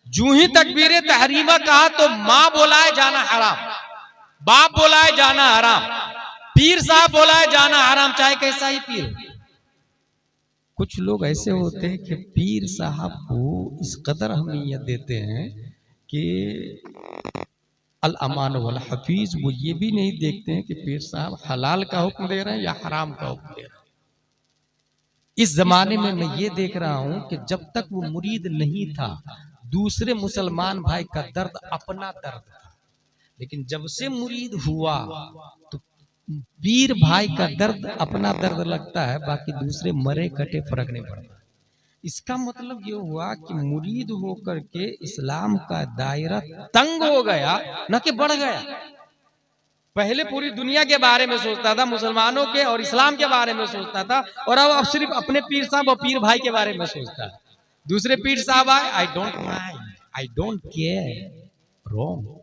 जो ही तकबीर तहरीमा कहा तो माँ बोलाए जाना हराम, बाप बोलाए जाना हराम, पीर साहब बोलाए जाना हराम, चाहे कैसा ही पीर। कुछ लोग ऐसे होते हैं कि पीर साहब को इस कदर अहमियत देते हैं कि अल अमान वल हफीज, वो ये भी नहीं देखते हैं कि पीर साहब हलाल का हुक्म दे रहे हैं या हराम का हुक्म दे रहे हैं। इस जमाने में मैं ये देख रहा हूं कि जब तक वो मुरीद नहीं था, दूसरे मुसलमान भाई का दर्द अपना दर्द था, लेकिन जब से मुरीद हुआ तो पीर भाई का दर्द अपना दर्द लगता है, बाकी दूसरे मरे कटे फर्क नहीं पड़ता। इसका मतलब ये हुआ कि मुरीद होकर के इस्लाम का दायरा तंग हो गया, न कि बढ़ गया। पहले पूरी दुनिया के बारे में सोचता था, मुसलमानों के और इस्लाम के बारे में सोचता था, और अब सिर्फ अपने पीर साहब और पीर भाई के बारे में सोचता है। दूसरे पीर साहब आए, I don't mind, I don't care. Wrong.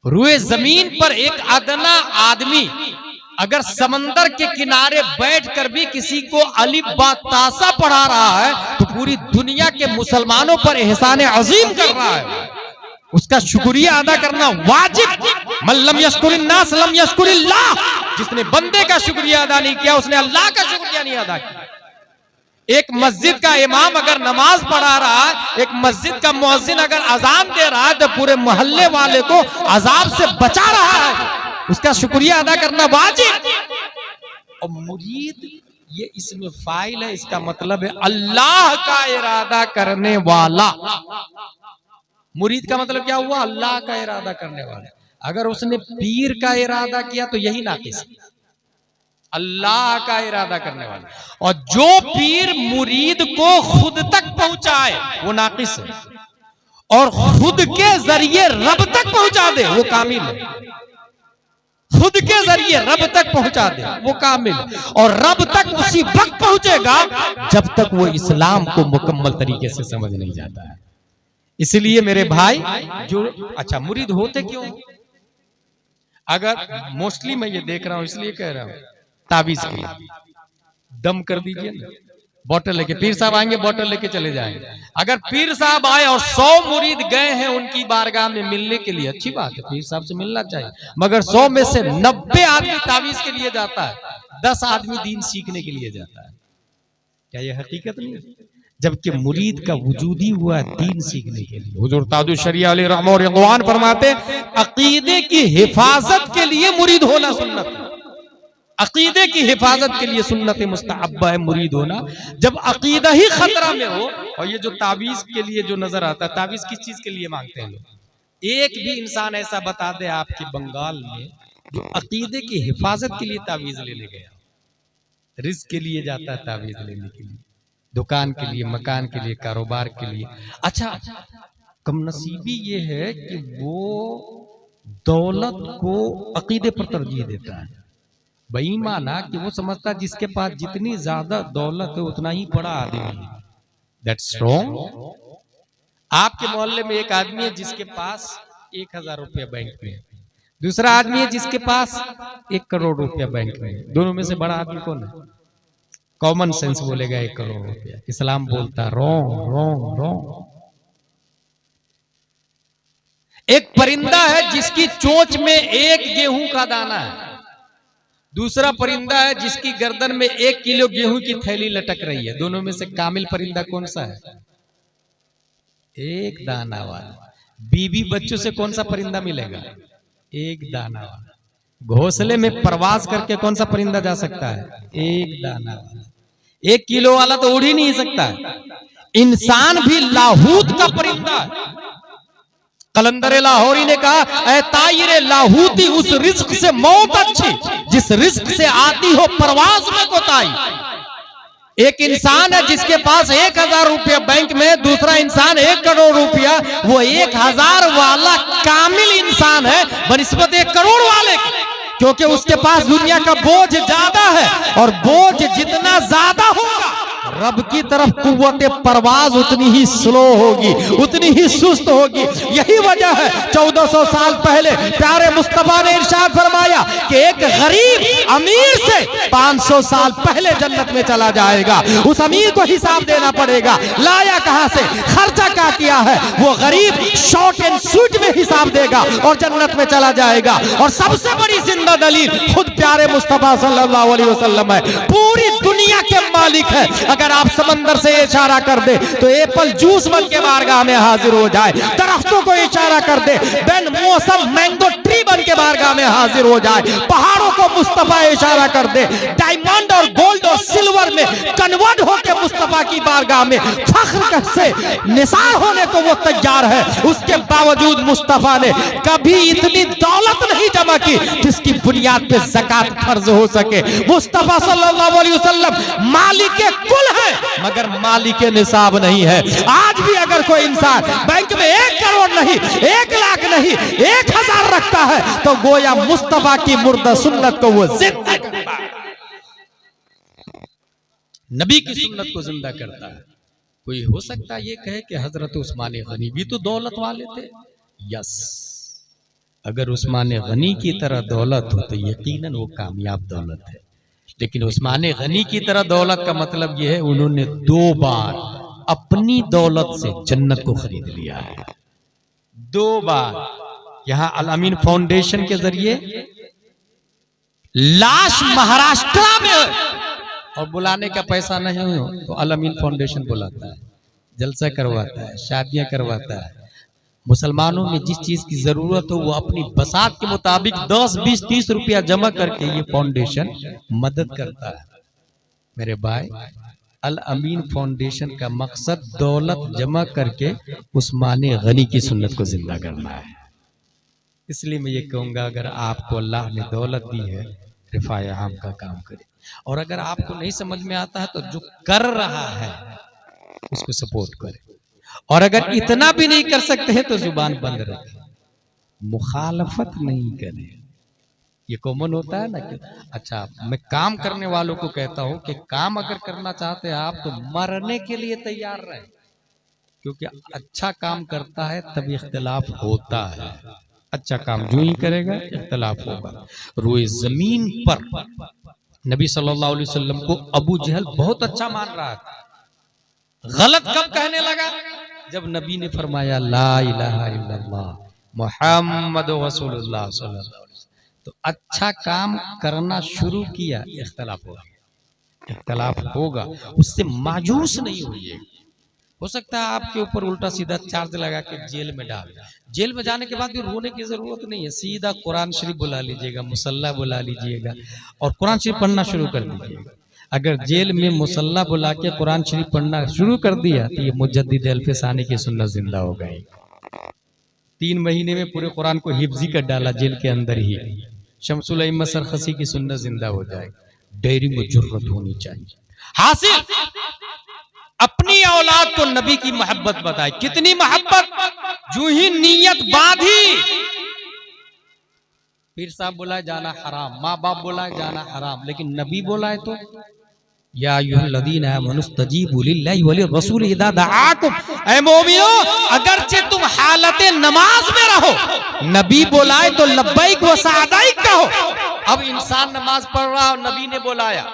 रुए जमीन पर एक अदना आदमी अगर समंदर के किनारे बैठकर भी किसी को अलिफ बा तासा पढ़ा रहा है, तो पूरी दुनिया के मुसलमानों पर एहसान अजीम कर रहा है। उसका शुक्रिया अदा करना वाजिब। मन लम यश्कुरिन्नास लम यश्कुरिल्लाह, जिसने बंदे का शुक्रिया अदा नहीं किया, उसने अल्लाह का शुक्रिया नहीं अदा किया। एक मस्जिद का इमाम अगर नमाज पढ़ा रहा है, एक मस्जिद का मुअज्जिन अगर अजान दे रहा है, तो पूरे मोहल्ले वाले को अजाब से बचा रहा है, उसका शुक्रिया अदा करना वाजिब। और मुरीद ये इसमें फाइल है, इसका मतलब है अल्लाह का इरादा करने वाला। मुरीद का मतलब क्या हुआ? अल्लाह का इरादा करने वाला। अगर उसने पीर का इरादा किया तो यही नाकिस है, अल्लाह का इरादा करने वाला। और जो पीर मुरीद को खुद तक पहुंचाए वो नाकिस है, और खुद के जरिए रब तक पहुंचा दे वो कामिल है। खुद के जरिए रब तक पहुंचा दे वो कामिल, और रब तक उसी वक्त पहुंचेगा जब तक वो इस्लाम को मुकम्मल तरीके से समझ नहीं जाता है। इसलिए मेरे भाई, जो अच्छा मुरीद होते क्यों? अगर मोस्टली मैं ये देख रहा हूं, इसलिए कह रहा हूं, ताबीज की दम कर दीजिए ना, बोतल लेके पीर साहब आएंगे, बोतल लेके चले जाएंगे। अगर पीर साहब आए और 100 मुरीद गए हैं उनकी बारगाह में मिलने के लिए, अच्छी बात है, पीर साहब से मिलना चाहिए, मगर 100 में से 90 आदमी ताबीज के लिए जाता है, 10 आदमी दीन सीखने के लिए जाता है। क्या यह हकीकत नहीं है? जबकि मुरीद का वजूद ही हुआ दीन सीखने के लिए। हुजूर ताजुल शरिया अलैहि रहमत व रिज़वान फरमाते, अकीदे की हिफाजत के लिए मुरीद होना सुन्नत है। अकीदे की हिफाजत के लिए सुन्नत मुस्तहब्बा है मुरीद होना। जब अकीदा ही खतरा में हो, और ये जो ताबीज के लिए जो नजर आता है, ताबीज किस चीज के लिए मांगते हैं लोग? एक भी इंसान ऐसा बता दे आपके बंगाल में जो अकीदे की हिफाजत के लिए ताबीज लेने गया। रिज़्क़ के लिए जाता है ताबीज लेने के लिए, दुकान के लिए, मकान के लिए, कारोबार के लिए। अच्छा, कमनसीबी ये है कि वो दौलत को अकीदे पर तरजीह देता है, बेईमान कि वो समझता जिसके पास जितनी ज्यादा दौलत है उतना ही बड़ा आदमी है। That's wrong. आपके मोहल्ले में एक आदमी है जिसके पास 1000 रुपया बैंक में, दूसरा आदमी है जिसके पास 1 करोड़ रुपया बैंक में। दोनों में से बड़ा आदमी कौन है? कॉमन सेंस बोलेगा 1 करोड़ रुपया। इस्लाम बोलता रॉन्ग रॉन्ग रॉन्ग। एक परिंदा है जिसकी चोंच में 1 गेहूं का दाना है, दूसरा परिंदा है जिसकी गर्दन में 1 किलो गेहूं की थैली लटक रही है। दोनों में से कामिल परिंदा कौन सा है? 1 दाना वाला। बीवी बच्चों से कौन सा परिंदा मिलेगा? 1 दाना वाला। घोंसले में प्रवास करके कौन सा परिंदा जा सकता है? 1 दाना वाला। 1 किलो वाला तो उड़ ही नहीं सकता है। इंसान भी लाहूत का परिंदा है। कलंदर लाहौरी ने कहा, ऐ तायरे लाहूती, उस रिस्क से मौत अच्छी जिस रिस्क से आती हो परवाज में कोताही। एक इंसान है जिसके पास 1000 रुपया बैंक में, दूसरा इंसान 1 करोड़ रुपया। वो 1000 वाला कामिल इंसान है बनिस्बत 1 करोड़ वाले की, क्योंकि उसके पास दुनिया का बोझ ज्यादा है, और बोझ जितना ज्यादा होगा रब की तरफ कुव्वत परवाज उतनी ही स्लो होगी, उतनी ही सुस्त होगी। यही वजह है 1400 साल पहले प्यारे मुस्तफा ने इरशाद फरमाया कि एक गरीब अमीर से 500 साल पहले जन्नत में चला जाएगा। उस अमीर को हिसाब देना पड़ेगा, लाया कहां से, खर्चा क्या किया है। वो गरीब शॉर्ट एंड स्वीट में हिसाब देगा और जन्नत में चला जाएगा। और सबसे बड़ी जिंदा दलील खुद प्यारे मुस्तफा सल्लल्लाहु अलैहि वसल्लम है। पूरी दुनिया के मालिक है। अगर आप समंदर से इशारा कर दे तो एप्पल जूस बन के बारगाह में हाजिर हो जाए। दरख्तों को इशारा कर दे, बेन मौसम मैंगो ट्री बन के बारगाह में हाजिर हो जाए। पहाड़ों को मुस्तफा इशारा कर दे, डायमंड और गोल्ड और सिल्वर में कन्वर्ट होकर मुस्तफा की बारगाह में फख्र से निसार होने को वो तैयार है। उसके बावजूद मुस्तफा ने कभी इतनी दौलत नहीं जमा की जिसकी बुनियाद पे ज़कात फर्ज हो सके। मुस्तफा सल्लल्लाहु अलैहि वसल्लम मालिक कुल है मगर मालिक निसाब नहीं है। आज भी अगर कोई इंसान बैंक में 1 करोड़ नहीं, 1 लाख नहीं, 1000 रखता है तो गोया मुस्तफा की मुर्दा सुन्नत को वो जिंदा करता है, नबी की सुन्नत को जिंदा करता है। कोई हो सकता है ये कहे कि हजरत उस्मान गनी भी तो दौलत वाले थे। यस, अगर उस्मान गनी की तरह दौलत हो तो यकीनन वो कामयाब दौलत है। लेकिन उस्मान गनी की तरह दौलत का मतलब यह है उन्होंने 2 बार अपनी दौलत से जन्नत को खरीद लिया है। 2 बार यहां अल अमीन फाउंडेशन के जरिए लाश महाराष्ट्र में और बुलाने का पैसा नहीं हो तो अल अमीन फाउंडेशन बुलाता है, जलसा करवाता है, शादियां करवाता है। मुसलमानों में जिस चीज की जरूरत हो वो अपनी बसात के मुताबिक 10, 20, 30 रुपया जमा करके ये फाउंडेशन मदद करता है। मेरे भाई, अल अमीन फाउंडेशन का मकसद दौलत जमा करके उस्मान गनी की सुन्नत को जिंदा करना है। इसलिए मैं ये कहूंगा अगर आपको अल्लाह ने दौलत दी है, रिफाए आम का काम करें। और अगर आपको नहीं समझ में आता है तो जो कर रहा है उसको सपोर्ट करें। और अगर इतना भी नहीं कर सकते हैं तो जुबान बंद रखें, मुखालफत नहीं करें। ये कॉमन होता है ना कि अच्छा, मैं काम करने वालों को कहता हूं कि काम अगर करना चाहते हैं आप तो मरने के लिए तैयार रहे, क्योंकि अच्छा काम करता है तभी इख्तिलाफ होता है। अच्छा काम जो ही करेगा इख्तिलाफ होगा। रोए जमीन पर नबी सल्लल्लाहु अलैहि वसल्लम को अबू जहल बहुत अच्छा मान रहा था। गलत कब कहने लगा? जब नबी ने फरमाया ला इलाहा इल्लल्लाह मुहम्मद रसूलुल्लाह सल्लल्लाहु अलैहि वसल्लम, तो अच्छा काम करना शुरू किया, इख्तिलाफ होगा। इख्तिलाफ होगा, उससे मायूस नहीं होइए। हो सकता है आपके ऊपर उल्टा सीधा चार्ज लगा के जेल में डाल, जेल में जाने के बाद भी रोने की जरूरत नहीं है। सीधा कुरान शरीफ बुला लीजिएगा, मुसल्ला बुला लीजिएगा और कुरान शरीफ पढ़ना शुरू कर दीजिएगा। अगर जेल में मुसल्ला बुला के कुरान शरीफ पढ़ना शुरू कर दिया तो ये मुजद्दिद अल्फसानी की सुन्नत जिंदा हो गई। 3 महीने में पूरे कुरान को हिफ्जी कर डाला जेल के अंदर ही। शमसुल अइम्मा सरखसी की सुन्नत जिंदा हो जाएगी। डेयरी में जुर्रत होनी चाहिए। हासिल अपनी औलाद को नबी की मोहब्बत बताए। कितनी मोहब्बत? जो ही नीयत बांधी पीर साहब बोला है जाना हराम, माँ बाप बोला है जाना हराम, लेकिन नबी बोला है तो या अय्युहल्लज़ीना आमनू इस्तजीबू लिल्लाहि व लिर्रसूल इज़ा दआकुम, ऐ मोमिनो अगरचे तुम हालत नमाज में रहो, नबी बोला है तो लब्बैक व सअदैक कहो। अब इंसान नमाज पढ़ रहा और नबी ने बुलाया,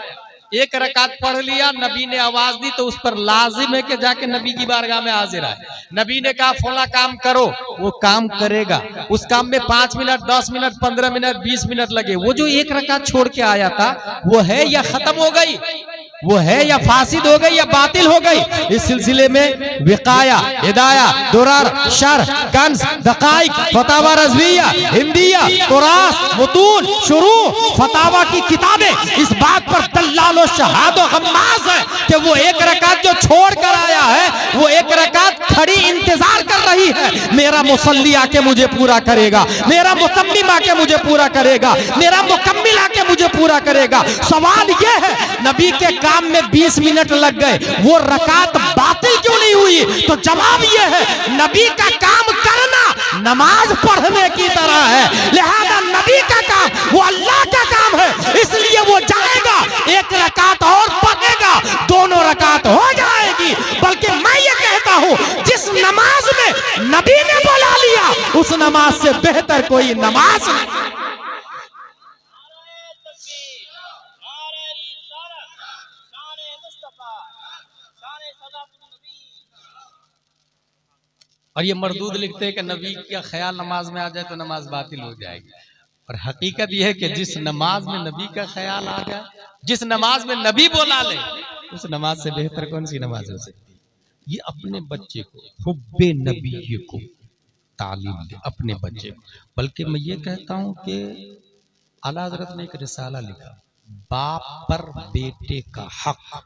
एक रकात पढ़ लिया, नबी ने आवाज दी तो उस पर लाजिम है कि जाके नबी की बारगाह में हाजिर आए। नबी ने कहा फला काम करो, वो काम करेगा, उस काम में 5 मिनट 10 मिनट 15 मिनट 20 मिनट लगे, वो जो एक रकात छोड़ के आया था वो है या खत्म हो गई, वो है या फासिद हो गई या बातिल हो गई। इस सिलसिले में विकाया, हिदाया, दुरार, शर, कंस, दकाइक, फतावा रज़विया, हिंदिया, तुरास, मुतून, शुरू, फतावा की किताबें इस बात पर दल्लालो शहादो गम्मास है कि वो एक रकात जो छोड़ कर आया है वो एक रकात खड़ी इंतजार कर रही है, मेरा मुसल्ली आके मुझे पूरा करेगा, मेरा मुतम्मिम आके मुझे पूरा करेगा, मेरा मुकम्मिल आके मुझे पूरा करेगा। सवाल ये है नबी के काम में 20 मिनट लग गए, वो रकात बातिल क्यों नहीं हुई? तो जवाब ये है नबी का काम करना नमाज पढ़ने की तरह है, लिहाजा नबी का काम वो अल्लाह का काम है, इसलिए वो जाएगा एक रकात और पढ़ेगा, दोनों रकात हो जाएगी। बल्कि मैं ये कहता हूं जिस नमाज में नबी ने बुला लिया उस नमाज से बेहतर कोई नमाज नहीं। और ये मरदूद लिखते हैं कि नबी का ख्याल नमाज में आ जाए तो नमाज बातिल हो जाएगी, और हकीकत यह है कि जिस नमाज में नबी का ख्याल आ जाए, जिस नमाज में नबी बोला ले, उस नमाज से बेहतर कौन सी नमाज हो सकती है। ये अपने बच्चे को हुब्बे नबी को तालीम दे, अपने बच्चे को। बल्कि मैं ये कहता हूं कि आला हज़रत ने एक रिसाला लिखा, बाप पर बेटे का हक,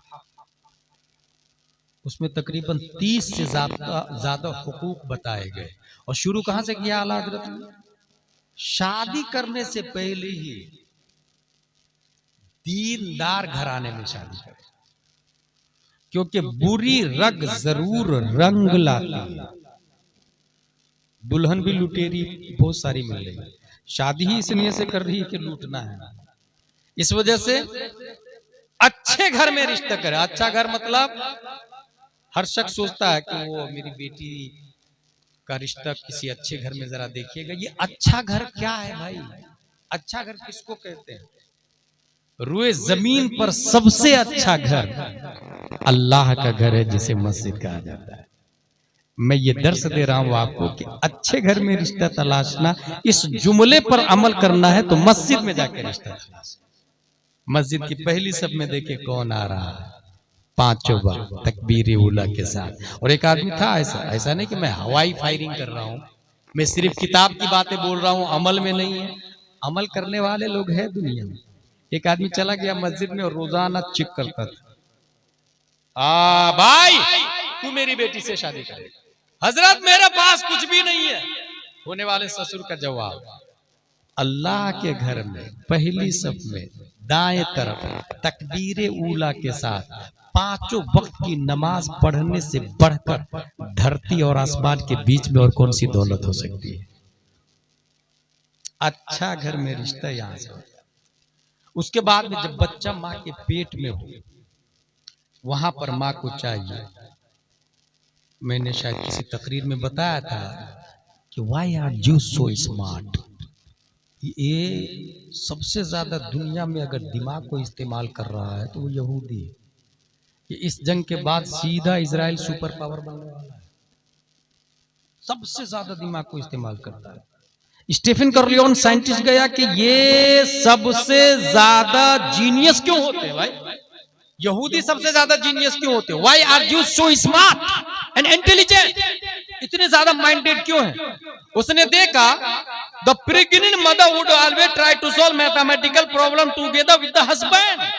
उसमें तकरीबन 30 से ज्यादा हुकूक बताए गए। और शुरू कहां से किया आला हज़रत ने? शादी करने से पहले ही दीनदार घराने में शादी करें, क्योंकि बुरी रग जरूर रंग लाती है। दुल्हन भी लुटेरी बहुत सारी मिल रही है, शादी ही इसलिए से कर रही है कि लूटना है। इस वजह से अच्छे घर में रिश्ता करे। अच्छा घर मतलब हर शख्स सोचता है कि वो मेरी बेटी का रिश्ता किसी अच्छे घर में जरा देखिएगा। ये अच्छा घर क्या है भाई? अच्छा घर किसको कहते हैं? रुए जमीन पर सबसे अच्छा घर अल्लाह का घर है, जिसे मस्जिद कहा जाता है। मैं ये दर्स दे रहा हूं आपको कि अच्छे घर में रिश्ता तलाशना, इस जुमले पर अमल करना है तो मस्जिद में जाकर रिश्ता तलाशना। मस्जिद की पहली सब में देखे कौन आ रहा है, 5 बार तकबीर उला के साथ। और एक आदमी था, ऐसा नहीं कि मैं हवाई फायरिंग कर रहा हूं, मैं सिर्फ किताब की बातें बोल रहा हूं, अमल में नहीं है। अमल करने वाले लोग हैं दुनिया में। एक आदमी चला गया मस्जिद में और रोजाना चिक करता था, भाई तू मेरी बेटी से शादी करेगा। हजरत मेरे पास कुछ भी नहीं है। होने वाले ससुर का जवाब, अल्लाह के घर में पहली सब में दाएं तरफ तकबीर ऊला के साथ 5 वक्त की नमाज पढ़ने से बढ़कर धरती और आसमान के बीच में और कौन सी दौलत हो सकती है। अच्छा घर में रिश्ता यहां से। उसके बाद में जब बच्चा माँ के पेट में हो, वहां पर माँ को चाहिए, मैंने शायद किसी तकरीर में बताया था कि why are you so smart. ये सबसे ज्यादा दुनिया में अगर दिमाग को इस्तेमाल कर रहा है तो वो यहूदी है। कि इस जंग के बाद सीधा इजराइल सुपर पावर बनने वाला है, सबसे ज्यादा दिमाग को इस्तेमाल करता है। स्टीफन कर्लियोन साइंटिस्ट गया कि ये सबसे ज्यादा जीनियस क्यों होते हैं भाई, यहूदी सबसे ज्यादा जीनियस क्यों होते हैं? Why are you so smart and intelligent, इतने ज्यादा माइंडेड क्यों है? उसने देखा the pregnant mother would always try to solve mathematical problem together with the husband.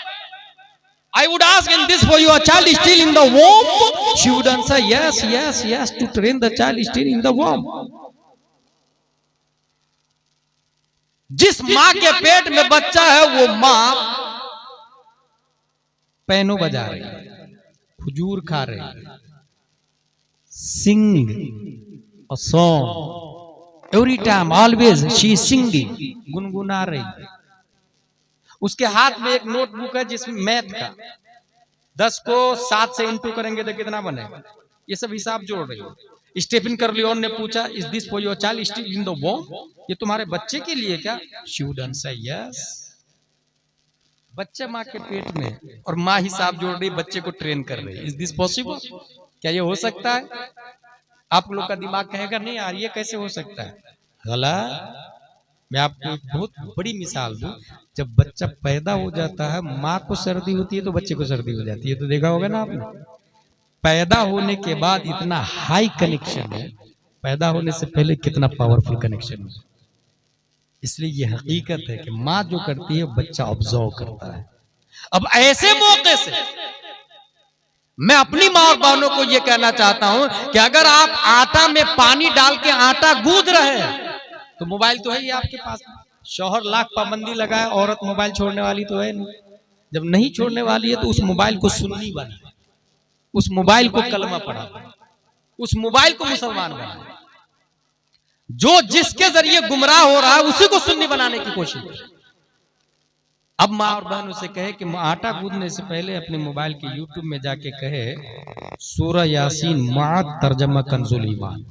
I would ask in this for your child is still in the womb. She would answer yes, yes, yes, to train the child is still in the womb. जिस माँ के पेट में बच्चा है वो माँ pano बजा रही है, खजूर खा रही है, sing a song every time, always she is singing. गुनगुना रही है। उसके हाथ में एक नोटबुक है जिसमें मैथ का 10 को 7 से इंटू करेंगे तो कितना बनेगा, ये सब हिसाब जोड़ रही है। स्टीफन कर्लियोन ने पूछा, is this for your child still in the womb, ये तुम्हारे बच्चे के लिए क्या? She wouldn't say yes. बच्चे माँ के पेट में और माँ हिसाब जोड़ रही, बच्चे को ट्रेन कर रही है। Is this possible? क्या ये हो सकता है? आप लोग का दिमाग कहेगा नहीं यार ये कैसे हो सकता है। गलत। मैं आपको एक बहुत बड़ी मिसाल दूं, जब बच्चा पैदा हो जाता है माँ को सर्दी होती है तो बच्चे को सर्दी हो जाती है, तो देखा होगा ना आपने। पैदा होने के बाद इतना हाई कनेक्शन है, पैदा होने से पहले कितना पावरफुल कनेक्शन है। इसलिए ये हकीकत है कि माँ जो करती है बच्चा ऑब्जर्व करता है। अब ऐसे मौके से मैं अपनी माँ और बहनों को यह कहना चाहता हूं कि अगर आप आटा में पानी डाल के आटा गूंद रहे हैं तो मोबाइल तो है ही आपके पास। शौहर लाख पाबंदी लगाए, औरत मोबाइल छोड़ने वाली तो है नहीं। जब नहीं छोड़ने वाली है तो उस मोबाइल को सुन्नी बनाए, उस मोबाइल को कलमा पढ़ा, उस मोबाइल को मुसलमान बनाए। जो जिसके जरिए गुमराह हो रहा है उसी को सुन्नी बनाने की कोशिश करे। अब माँ और बहन उसे कहे कि आटा गूंदने से पहले अपने मोबाइल के यूट्यूब में जाके कहे सूरह यासीन माद तर्जमा कंजुल ईमान,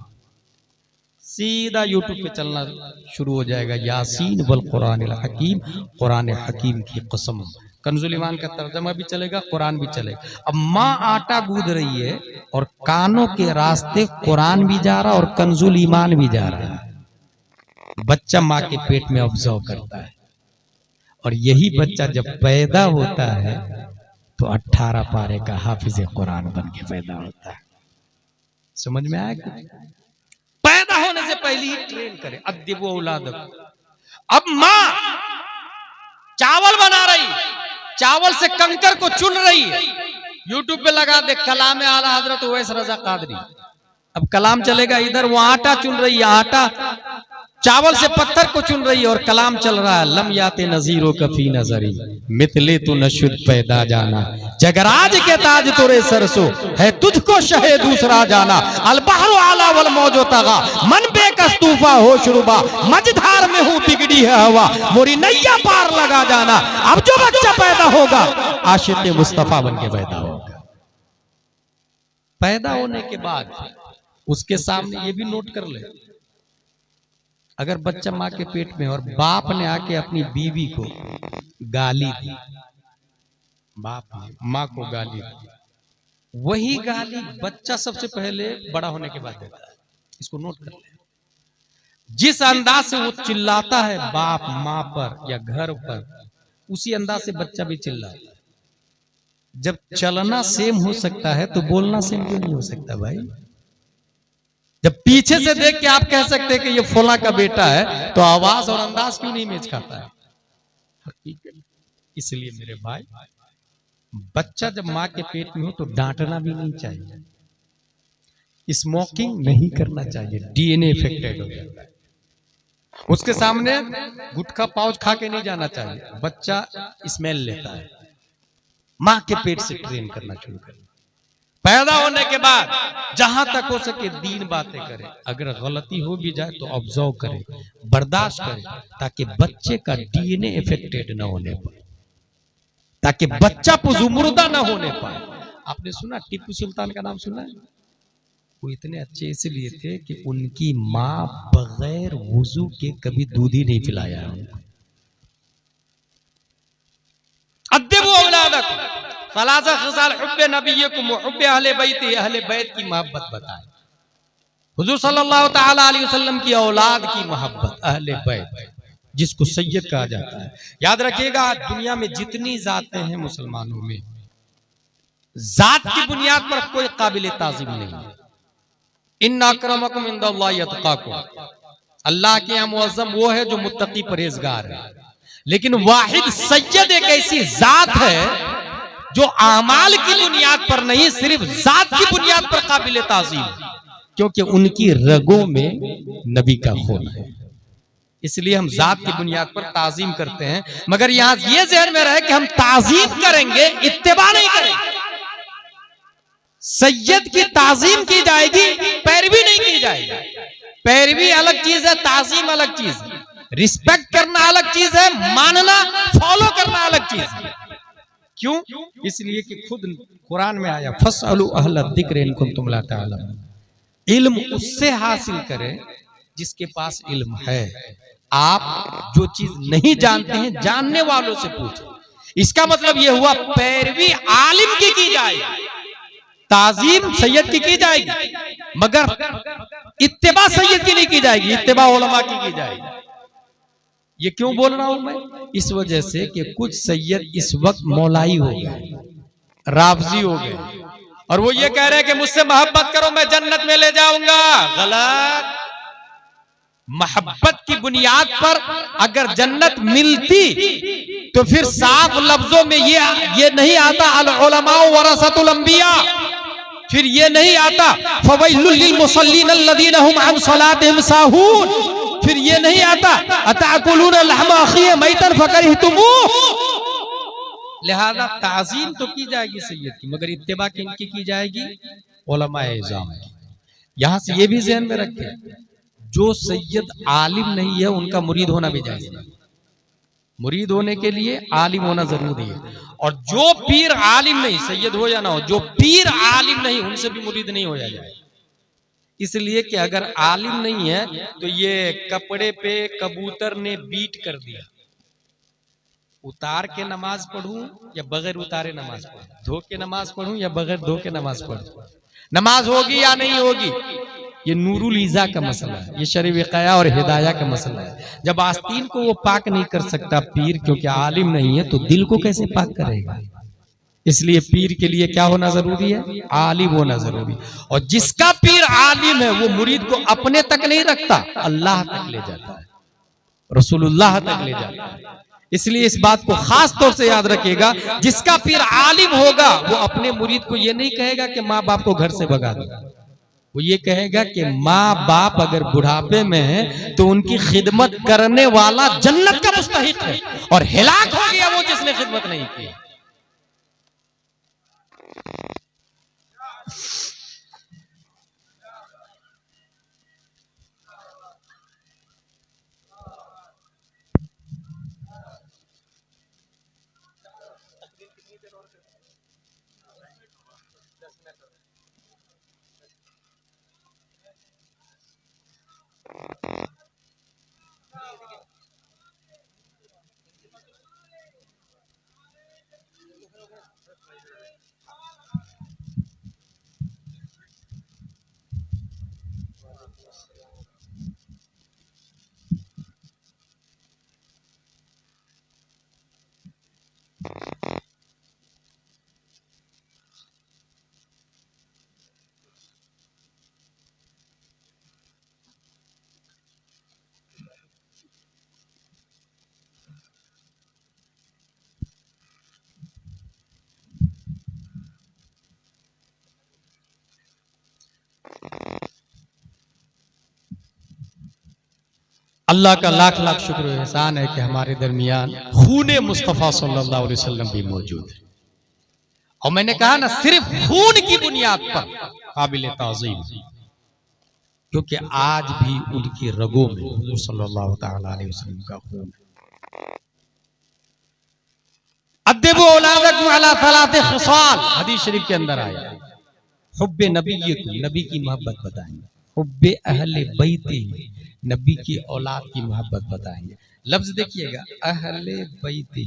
सीधा यूट्यूब पे चलना शुरू हो जाएगा। यासीन वल कुरानिल हकीम, कुरान हकीम की कसम। कंजुल ईमान का तर्जमा भी चलेगा, कुरान भी चलेगा। अब माँ आटा गूंद रही है और कानों के रास्ते कुरान भी जा रहा और कंजुल ईमान भी जा रहा है। बच्चा माँ के पेट में ऑब्जर्व करता है और यही बच्चा जब पैदा होता है तो 18 पारे का हाफिज कुरान बन के पैदा होता है। समझ में आया? पैदा होने से पहले ही ट्रेन करे, अद्दिबु औलादकुम। अब माँ चावल बना रही, चावल से कंकर को चुन रही है। यूट्यूब पे लगा दे कलाम आला हजरत उवैस रजा कादरी, अब कलाम चलेगा इधर। वो आटा चुन रही है, आटा चावल से पत्थर को चुन रही है और कलाम चल रहा है। लम याते नजीरो कफी नजरी मिथले तू नशुद पैदा जाना, जगराज के ताज तुरे सरसो है तुझको शहे दूसरा जाना। अलबहरु आला वल मौजो तगा मन बेकस तूफा हो शुरुबा, मझधार में हूँ बिगड़ी है हवा मोरी नैया पार लगा जाना। अब जो बच्चा पैदा होगा आशिक मुस्तफा बन के पैदा होगा। पैदा होने के बाद उसके सामने ये भी नोट कर ले, अगर बच्चा माँ के पेट में और बाप ने आके अपनी बीवी को गाली दी, बाप ने माँ को गाली दी, वही गाली बच्चा सबसे पहले बड़ा होने के बाद देता है। इसको नोट कर ले। जिस अंदाज से वो चिल्लाता है बाप माँ पर या घर पर, उसी अंदाज से बच्चा भी चिल्लाता है। जब चलना सेम हो सकता है तो बोलना सेम क्यों नहीं हो सकता भाई? जब पीछे से देख के आप कह सकते हैं कि ये फला का बेटा है तो आवाज और अंदाज क्यों नहीं मैच खाता है? हकीकत। इसलिए मेरे भाई, बच्चा जब माँ के पेट में हो तो डांटना भी नहीं चाहिए, स्मोकिंग नहीं करना चाहिए, डीएनए इफेक्टेड हो जाता है। उसके सामने गुटखा पाउच खा के नहीं जाना चाहिए, बच्चा स्मेल लेता है। माँ के पेट से ट्रेन करना शुरू करें। पैदा होने के बाद जहां तक हो सके दीन बातें करें, अगर गलती हो भी जाए तो ऑब्जर्व करें, बर्दाश्त करें, ताकि बच्चे का डीएनए इफेक्टेड न होने पाए, ताकि बच्चा पुजुमुर्दा न होने पाए। आपने सुना टीपू सुल्तान का नाम सुना है? वो इतने अच्छे इसलिए थे कि उनकी माँ बगैर वुजू के कभी दूध ही नहीं पिलाया उनको। अद्दिबु औलादकुम सलासा खिसाल हुब्बे नबिय्यकुम व हुब्बे अहले बैति, अहले बैत की मोहब्बत बताए। हुजूर सल्लल्लाहु ताला अलैहि वसल्लम की औलाद की मोहब्बत, अहले बैत जिसको सैयद कहा जाता है। याद रखिएगा दुनिया में जितनी जातें हैं मुसलमानों में, जात की बुनियाद पर कोई काबिल ताज़ीम नहीं है। इन्ना अक्रमकुम इंदल्लाहि अतकाकुम, अल्लाह के यहाँ मुअज़्ज़म वो है जो मुत्तकी परहेजगार है। लेकिन वाहिद सैयद एक ऐसी जात है जो आमाल की बुनियाद पर नहीं, सिर्फ जात की बुनियाद पर काबिल ताज़ीम, क्योंकि उनकी रगों में नबी का खून है। इसलिए हम जात की बुनियाद पर ताज़ीम करते हैं, मगर यहां ये ज़हन में रहे कि हम ताज़ीम करेंगे, इत्तिबा नहीं करेंगे। सैयद की ताज़ीम की जाएगी, पैरवी नहीं की जाएगी। पैरवी अलग चीज है, ताज़ीम अलग चीज है। रिस्पेक्ट करना अलग चीज है, मानना फॉलो करना अलग चीज है। क्यों? इसलिए कि खुद कुरान में आया फसअलू अहल जिक्र इन कुंतुम ला ताअलमून। इल्म उससे हासिल करें जिसके पास इल्म है। आप जो चीज नहीं जानते हैं जानने वालों से पूछें। इसका मतलब यह हुआ पैरवी आलिम की जाएगी, ताजीम सैयद की जाएगी, मगर इत्तिबा सैयद की नहीं की जाएगी, इत्तिबा उलमा की जाएगी। ये क्यों बोल रहा हूं मैं? इस वजह से कि कुछ सैयद इस वक्त मौलाई हो गए, राफजी हो गए, और वो ये कह रहे हैं कि मुझसे मोहब्बत करो मैं जन्नत में ले जाऊंगा। गलत। मोहब्बत की बुनियाद पर अगर जन्नत मिलती तो फिर साफ लफ्जों में ये नहीं आता अल उलमा वरसतुल अंबिया, फिर ये नहीं आता फवैलुल लिल मुसल्लीन अल्लज़ीना हुम अन सलातिहिम साहून, फिर ये नहीं आता अताकुलून लहमा अखी मैतन फकरिहतुमूह। लिहाजा ताज़ीम तो की जाएगी सैयद की, मगर इत्तिबा किनकी की जाएगी? उलमाए इज़ाम की। यहां से ये भी ज़हन में रखें, जो सैयद आलिम नहीं है उनका मुरीद होना भी जायज़ है। मुरीद होने के लिए आलिम होना जरूरी है, और जो पीर आलिम नहीं, सैयद हो या ना हो, जो पीर आलिम नहीं उनसे भी मुरीद नहीं हो जाए। इसलिए कि अगर आलिम नहीं है तो ये कपड़े पे कबूतर ने बीट कर दिया, उतार के नमाज पढ़ूं या बगैर उतारे नमाज पढ़ूं, धो के नमाज पढ़ूं या बगैर धो के नमाज पढ़ूं, नमाज होगी या नहीं होगी, ये नूरुल ईज़ा का मसला है, ये शरीफ विक़ाया और हिदाया का मसला है। जब आस्तीन को वो पाक नहीं कर सकता पीर, क्योंकि आलिम नहीं है, तो दिल को कैसे पाक करेगा? इसलिए पीर के लिए क्या होना जरूरी है? आलिम होना जरूरी। और जिसका पीर आलिम है वो मुरीद को अपने तक नहीं रखता, अल्लाह तक ले जाता है, रसूलुल्लाह तक ले जाता है। इसलिए इस बात को खास तौर से याद रखिएगा, जिसका पीर आलिम होगा वो अपने मुरीद को ये नहीं कहेगा कि माँ बाप को घर से भगा दो, वो ये कहेगा कि माँ बाप अगर बुढ़ापे में है तो उनकी खिदमत करने वाला जन्नत का मुस्तहिक है, और हिलाक हो गया वो जिसने खिदमत नहीं की। अल्लाह का लाख लाख शुक्र एहसान है कि हमारे दरमियान खूने मुस्तफ़ा सल्लल्लाहु अलैहि वसल्लम भी मौजूद है। और मैंने कहा ना, सिर्फ खून की बुनियाद पर काबिल ताज़ीम, क्योंकि आज भी उनकी रगों में हुज़ूर सल्लल्लाहु तआला अलैहि वसल्लम का खून है। अद्दिबू औलादकुम अला सलाति खिसाल, हदीस शरीफ के अंदर आया, हुब्बे नबीय्यकुम, नबी की मोहब्बत बताएंगे, हुब्बे अहले बैती, नबी की औलाद की मोहब्बत बताएंगे। लफ्ज देखिएगा, अहले बैती,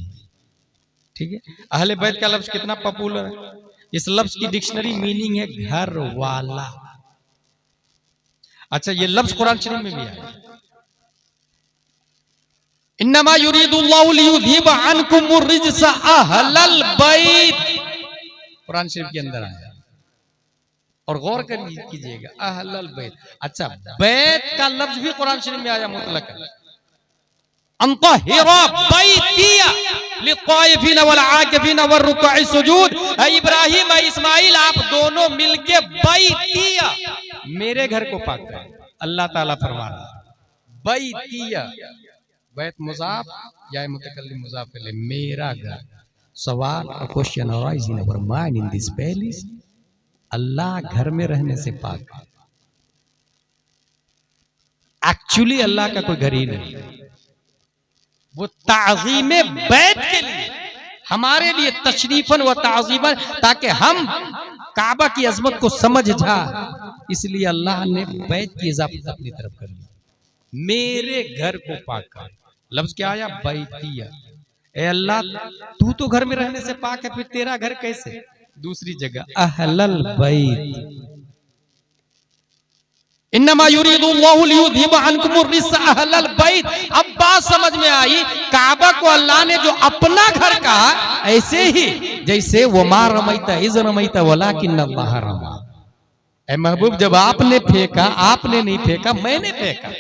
ठीक है। अहले बैत का लफ्ज कितना पॉपुलर है। इस लफ्ज की डिक्शनरी मीनिंग है घर वाला। अच्छा, ये लफ्ज कुरान शरीफ में भी है, इन्नमा युरीदुल्लाहु लियुज़हिबा अन्कुमुर रिज्स अहलल बैत, कुरान शरीफ के अंदर आया। और गौर कर कीजिएगा, अहलल बैत। अच्छा, बैत का लफ्ज भी कुरान शरीफ में आया मुतलक, अंतहिरा बैतिया लित्ताइफीन वल आकिफीन वर रुकअ सुजूद। इब्राहिम इस्माइल आप दोनों मिलके बैतिया, मेरे घर को पाक करें। अल्लाह ताला फरमा रहा है बैतिया, बैत मुजाफ या मुतकल्लिम मुजाफ ले, मेरा घर। सवाल, a question arises in our mind in this palace, अल्लाह घर में रहने से पाक है। एक्चुअली अल्लाह का कोई घर ही नहीं, वो ताज़ीमे बैत के लिए, हमारे लिए तशरीफन व ताज़ीमन, ताकि हम काबा की अजमत को समझ जा, इसलिए अल्लाह ने बैत की इजाफत अपनी तरफ कर ली। मेरे घर को पाक कर, लफ्ज क्या आया? बैतिया। ए अल्लाह, तू तो घर में रहने से पाक है, फिर तेरा घर कैसे? दूसरी जगह अहलल बैत, इन्नमा युरीदुल्लाहु लियुज़हिबा अन्कुमुर रिज्स अहलल बैत। अब बात समझ में आई, काबा को अल्लाह ने जो अपना घर कहा, ऐसे ही जैसे वो मा रमैता इज़ रमैता वलाकिन्नल्लाह रमा। ऐ महबूब, जब आपने फेंका, आपने नहीं फेंका, मैंने फेंका।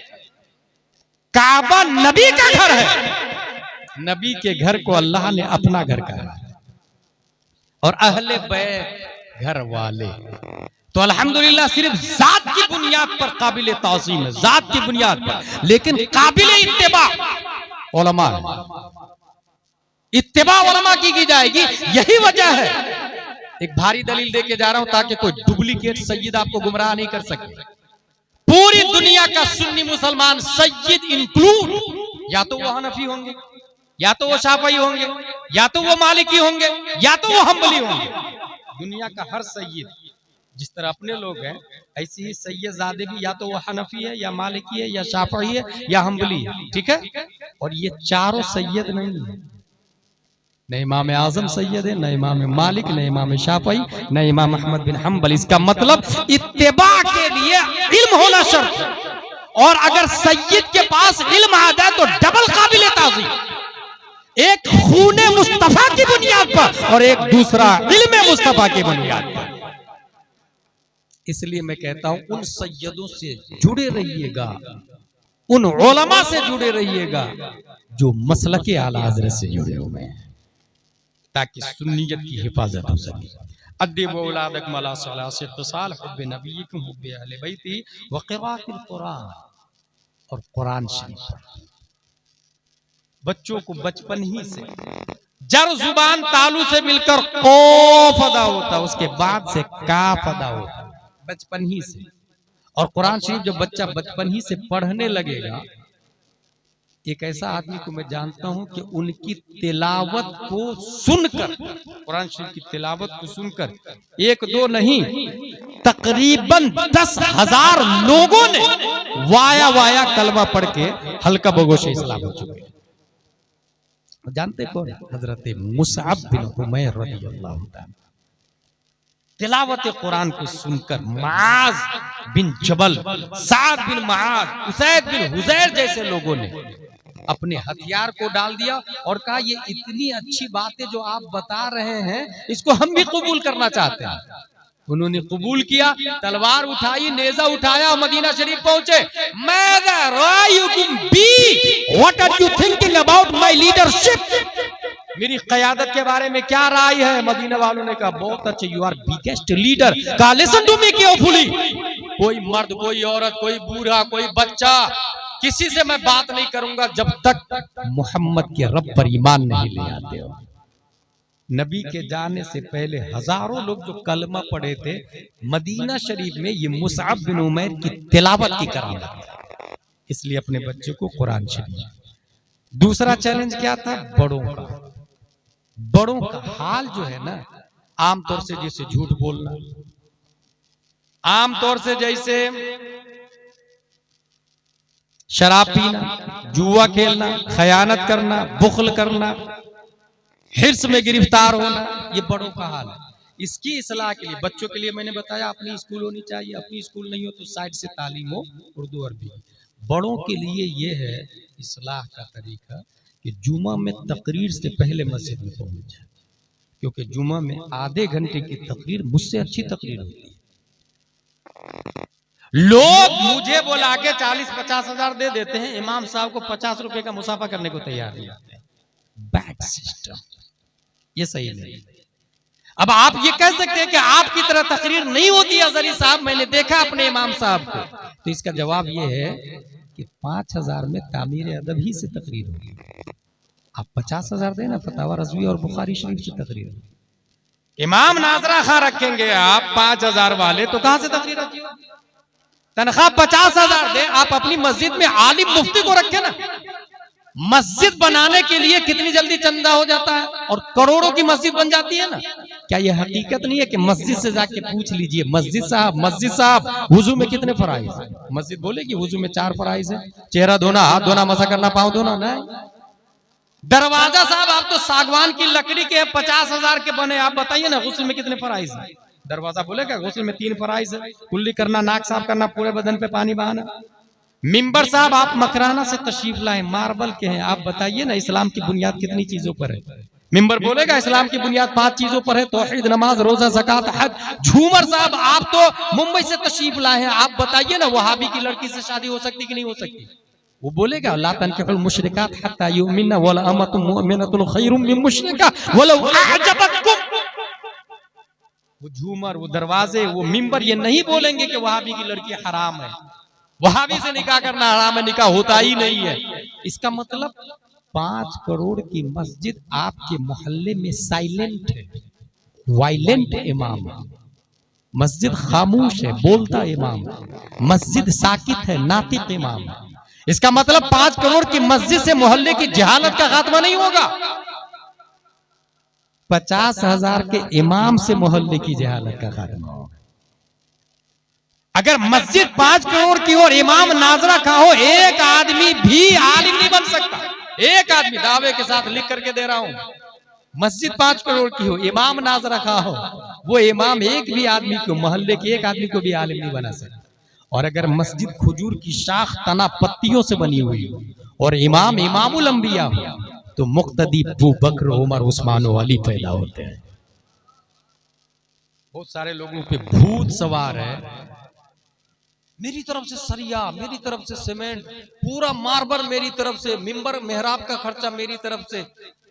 काबा नबी का घर है, नबी के घर को अल्लाह ने अपना घर कहा, और अहले बैत घर वाले। तो अल्हम्दुलिल्लाह सिर्फ जात की बुनियाद पर काबिल ताज़ीम है, जात की बुनियाद पर, लेकिन काबिल इत्तिबा उलमा, इत्तिबा उलमा की जाएगी। यही वजह है, एक भारी दलील देके जा रहा हूं ताकि कोई डुप्लीकेट सैयद आपको गुमराह नहीं कर सके। पूरी दुनिया का सुन्नी मुसलमान सैयद इंक्लूड, या तो वो हनफी होंगे, या तो वो शाफई होंगे, या तो वो मालिकी होंगे, या तो वो हम्बली होंगे। दुनिया का हर सैयद, जिस तरह अपने लोग हैं, ऐसे ही सैयद ज़ादे भी या तो वो हनफी है, या मालिकी है, या शाफई है, या हम्बली है, ठीक है। और ये चारों सैयद नहीं है, न इमाम आजम सैयद है, न इमाम मालिक, न इमाम शाफई, न इमाम अहमद बिन हम्बल। इसका मतलब इत्तिबा के लिए इल्म होना शर्त है, और अगर सैयद के पास इल्म आ जाए तो डबल काबिल ताज़ीम, एक खूने मुस्तफा की बुनियाद पर और एक दूसरा इल्म मुस्तफा की बुनियाद पर। इसलिए मैं कहता हूं, उन सैयदों से जुड़े रहिएगा, उन उलमा से जुड़े रहिएगा जो मसलक आला हज़रत से जुड़े हुए हैं, ताकि सुन्नियत की हिफाजत हो सके। अद्दिबु औलादकुम अला सलासी ख़िसाल हुब्बि नबिय्यिकुम हुब्बि अहले बैति व क़िराअतिल कुरान, और कुरान शरीफ बच्चों को बचपन ही से, जर जुबान तालू से मिलकर कौफ अदा होता, उसके बाद से काफ अदा होता, बचपन ही से। और कुरान शरीफ जब बच्चा बचपन ही से पढ़ने लगेगा, एक ऐसा आदमी को मैं जानता हूं कि उनकी तिलावत को सुनकर, कुरान शरीफ की तिलावत को सुनकर, एक दो नहीं, तकरीबन 10,000 लोगों ने वाया वाया कलमा पढ़ के हल्का बगोश इस्लाम हो चुके हैं। जानते कौन? हजरत मुसअब बिन उमैर रज़ियल्लाहु ताला। तिलावत कुरान को सुनकर मुआज बिन जबल, साद बिन मुआज, उसैद बिन हुजैर जैसे लोगों ने अपने हथियार को डाल दिया और कहा, ये इतनी अच्छी बातें जो आप बता रहे हैं, इसको हम भी कबूल करना चाहते हैं। उन्होंने कबूल किया, तलवार उठाई, नेजा उठाया, मदीना शरीफ पहुंचे। What are you thinking about my leadership? मेरी क़यादत के बारे में क्या राय है? मदीना वालों ने कहा, बहुत अच्छे, यू आर बिगेस्ट लीडर। कहा, लिसन टू मी केयरफुली, कोई मर्द, कोई औरत, कोई बूढ़ा, कोई बच्चा, किसी से मैं बात नहीं करूंगा जब तक मोहम्मद के रब पर ईमान नहीं ले आते हो। नबी के जाने से पहले हजारों लोग जो कलमा पढ़े थे मदीना शरीफ में, ये मुसअब बिन उमैर की तिलावत की करामत, इसलिए अपने बच्चे को कुरान शरीफ। दूसरा चैलेंज क्या था? बड़ों का। बड़ों का हाल जो है ना, आमतौर से जैसे झूठ बोलना, आमतौर से जैसे शराब पीना, जुआ खेलना, खयानत करना, बुख्ल करना, हिर्स में गिरफ्तार होना, ये बड़ों का हाल है। इसकी इस्लाह के लिए, बच्चों के लिए मैंने बताया अपनी स्कूल होनी चाहिए, अपनी स्कूल नहीं हो तो साइड से तालीम हो, उर्दू अरबी। बड़ों के लिए ये है इस्लाह का तरीका कि जुमा में तकरीर से पहले मस्जिद में पहुंच जाए, क्योंकि जुमा में आधे घंटे की तकरीर मुझसे अच्छी तकरीर होती है। लोग मुझे बुला के 40-50 हजार दे देते हैं, इमाम साहब को 50 रुपए का मुसाफा करने को तैयार नहीं होते। बैड सिस्टम, ये सही नहीं। अब आप ये कह सकते हैं कि आपकी तरह तकरीर नहीं होती अजहरी साहब, मैंने देखा अपने इमाम साहब को, तो इसका जवाब ये है कि 5,000 में तामीर अदब ही से तकरीर होगी। आप 50,000 देना, फतावा रज़वी और बुखारी शरीफ से तकरीर होगी। इमाम नाजरा खां रखेंगे आप 5,000 वाले, तो कहां से तकरीर होगी? तनख्वाह 50,000 दे, आप अपनी मस्जिद में आलिम मुफ्ती को रखे ना, मस्जिद बनाने के लिए कितनी जल्दी चंदा हो जाता है और करोड़ों की मस्जिद बन जाती है ना। क्या यह हकीकत नहीं है कि मस्जिद से जाके पूछ लीजिए, मस्जिद साहब वुजू में कितने फराइज है? मस्जिद बोलेगी वुजू में 4 फराइज है, चेहरा धोना, हाथ धोना, मसा करना, पाँव धोना नहीं। दरवाजा साहब आप तो सागवान की लकड़ी के 50,000 के बने, आप बताइए ना गुस्ल में कितने फराइज है? दरवाजा बोलेगा गुस्ल में 3 फराइज है, कुल्ली करना, नाक साफ करना, पूरे बदन पे पानी बहाना। मिंबर साहब आप मकराना से तशरीफ लाए, मार्बल के हैं, आप बताइए ना इस्लाम की बुनियाद कितनी चीजों पर है? मिंबर बोलेगा इस्लाम की बुनियाद 5 चीजों पर है, तौहीद, नमाज, रोजा, ज़कात, हज। झूमर साहब आप तो मुंबई से तशरीफ लाए हैं, आप बताइए ना वहाबी की लड़की से शादी हो सकती कि नहीं हो सकती? वो बोलेगा ला तनकिहुल मुशरिकात हत्ता युमिनना वला अमतुन मुमिनतुन खैरुम मिन मुशरिका वलौ अअजबतकुम। वो झूमर, वो दरवाजे, वो मिंबर ये नहीं बोलेंगे कि वहाबी की लड़की हराम है, वहाबी से निकाह करना हराम है, निकाह होता ही नहीं है। इसका मतलब 5 करोड़ की मस्जिद आपके मोहल्ले में साइलेंट है, वायलेंट इमाम है। मस्जिद खामोश है, बोलता इमाम। मस्जिद साकित है, नातिक इमाम। इसका मतलब 5 करोड़ की मस्जिद से मोहल्ले की जहालत का खात्मा नहीं होगा। 50,000 के इमाम से मोहल्ले की जहालत का खात्मा होगा। अगर मस्जिद 5 करोड़ की और इमाम नाजरा का हो, एक आदमी भी आलिम नहीं बन सकता। एक आदमी दावे के साथ लिख करके दे रहा हूं, मस्जिद 5 करोड़ की हो, इमाम नाजरा का हो, वो इमाम एक भी आदमी को, मोहल्ले के एक आदमी को भी आलिम नहीं बना सकता। और अगर मस्जिद खजूर की शाख तना पत्तियों से बनी हुई हो और इमाम इमामुल अंबिया हो, तो मुक्तदी अबू बकर, उमर, उस्मान और अली पैदा होते हैं। बहुत सारे लोगों पे भूत सवार है, मेरी तरफ से सरिया, मेरी तरफ से सीमेंट, पूरा मार्बल मेरी तरफ से, मिंबर मेहराब का खर्चा मेरी तरफ से।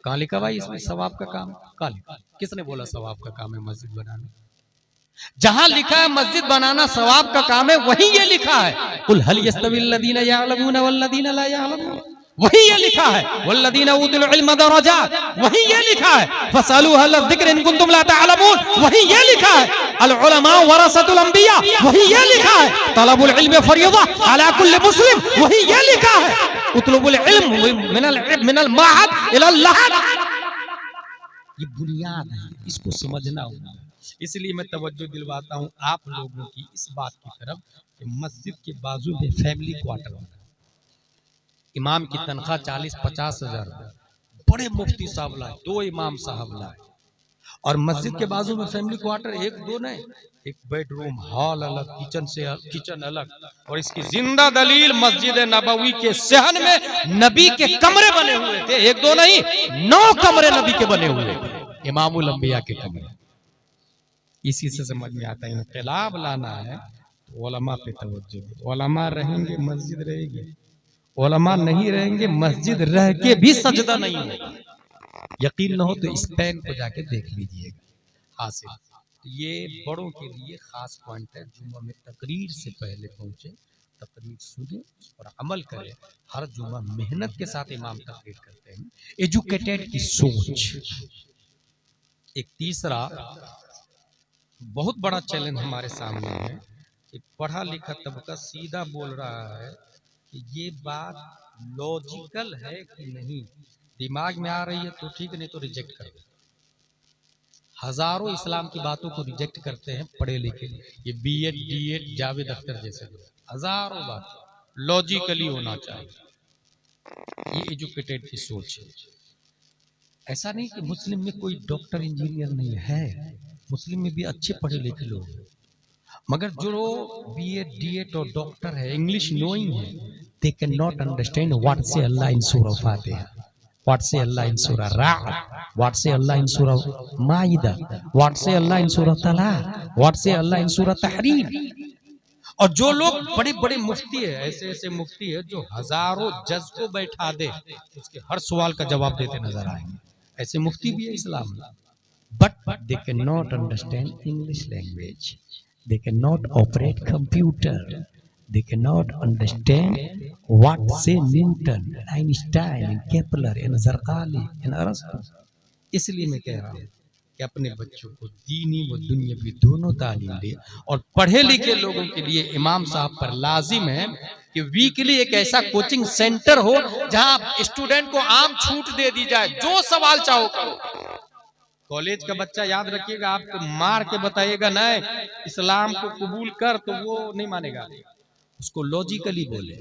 कहां लिखा भाई इसमें सवाब का काम? कहां? किसने बोला सवाब का काम है मस्जिद बनाना? जहां लिखा है मस्जिद बनाना सवाब का काम है, वहीं ये लिखा है कुल हल यस्तविल लदीना यअलमून वल्लदीना ला यअलमून, वहीं ये लिखा है वल्लदीना उतुल इल्म दरजात, वहीं ये लिखा है फसलू अहल ज़िक्र इन कुंतुम ला तअलमून, वहीं ये लिखा है अल उलमा वरसतुल अंबिया, वहीं ये लिखा है तलबुल इल्म फरीज़ा अला कुल्ली मुस्लिम, वहीं ये लिखा है उतलुबुल इल्म मिनल महद इलल लहद। ये बुनियाद है, इसको समझना होगा। इसलिए मैं तवज्जो दिलवाता हूँ आप लोगों की इस बात की तरफ कि मस्जिद के बाजू में फैमिली क्वार्टर होता है। इमाम की तनख्वाह 40-50 हजार, बड़े मुफ्ती साहब लाए, 2 इमाम साहब लाए, और मस्जिद के बाजू में फैमिली क्वार्टर 1-2 नहीं, एक बेडरूम, हॉल अलग, किचन अलग। और इसकी जिंदा दलील मस्जिद नबवी के सहन में नबी के कमरे बने हुए थे, 1-2 नहीं, 9 कमरे नबी के बने हुए थे, इमामुल अंबिया के कमरे। इसी से समझ में आता है इनकलाब लाना है तो उलमा पे तवज्जो दो। उलमा रहेंगे मस्जिद रहेगी, उलमा नहीं रहेंगे मस्जिद रह के भी सजदा नहीं होगा। यकीन न हो तो स्पेन को जाके देख लीजिएगा हासिल। ये बड़ों के लिए खास पॉइंट है, जुम्मा में तकरीर से पहले पहुंचे, तकरीर सुने, उस पर अमल करें। हर जुम्मा मेहनत के साथ इमाम तकरीर करते हैं, एजुकेटेड की सोच। एक तीसरा बहुत बड़ा चैलेंज हमारे सामने है कि पढ़ा लिखा तबका सीधा बोल रहा है कि ये बात लॉजिकल है कि नहीं, दिमाग में आ रही है तो ठीक, नहीं तो रिजेक्ट कर दो। हजारों इस्लाम की बातों को रिजेक्ट करते हैं पढ़े लिखे, ये बीएड डीएड जावेद अख्तर जैसे लोग, हजारों बात लॉजिकली होना चाहिए। ये एजुकेटेड की सोच है। ऐसा नहीं कि मुस्लिम में कोई डॉक्टर इंजीनियर नहीं है, मुस्लिम में भी अच्छे पढ़े लिखे लोग हैं, मगर जो बीएड डीएड और डॉक्टर है, इंग्लिश नोइंग है, they can not understand what से अल्लाह इन सूरा फातिहा, व्हाट से अल्लाह इन सूरा राअद, व्हाट से अल्लाह इन सूरा माइदा, व्हाट से अल्लाह इन सूरा तलाक, व्हाट से अल्लाह इन सूरा तहरीम। और जो लोग बड़े बड़े मुफ्ती है, ऐसे ऐसे मुफ्ती है जो हजारों जज को बैठा दे, उसके हर सवाल का जवाब देते नजर आएंगे, ऐसे मुफ्ती भी है इस्लाम में। But they cannot understand English language. They cannot operate computer. They cannot understand what say Newton, Einstein, and Kepler, and Zarqali, and Aristotle. इसलिए मैं कह रहा हूँ कि अपने बच्चों को दीनी व दुनियावी दोनों तालीम दे। और पढ़े लिखे लोगों के लिए इमाम साहब पर लाजिम है कि वीकली एक ऐसा कोचिंग सेंटर हो जहां स्टूडेंट को आम छूट दे दी जाए, जो सवाल चाहो करो। कॉलेज का बच्चा याद रखिएगा, आपको मार के बताइएगा नहीं इस्लाम को कबूल कर, तो वो नहीं मानेगा। उसको लॉजिकली बोले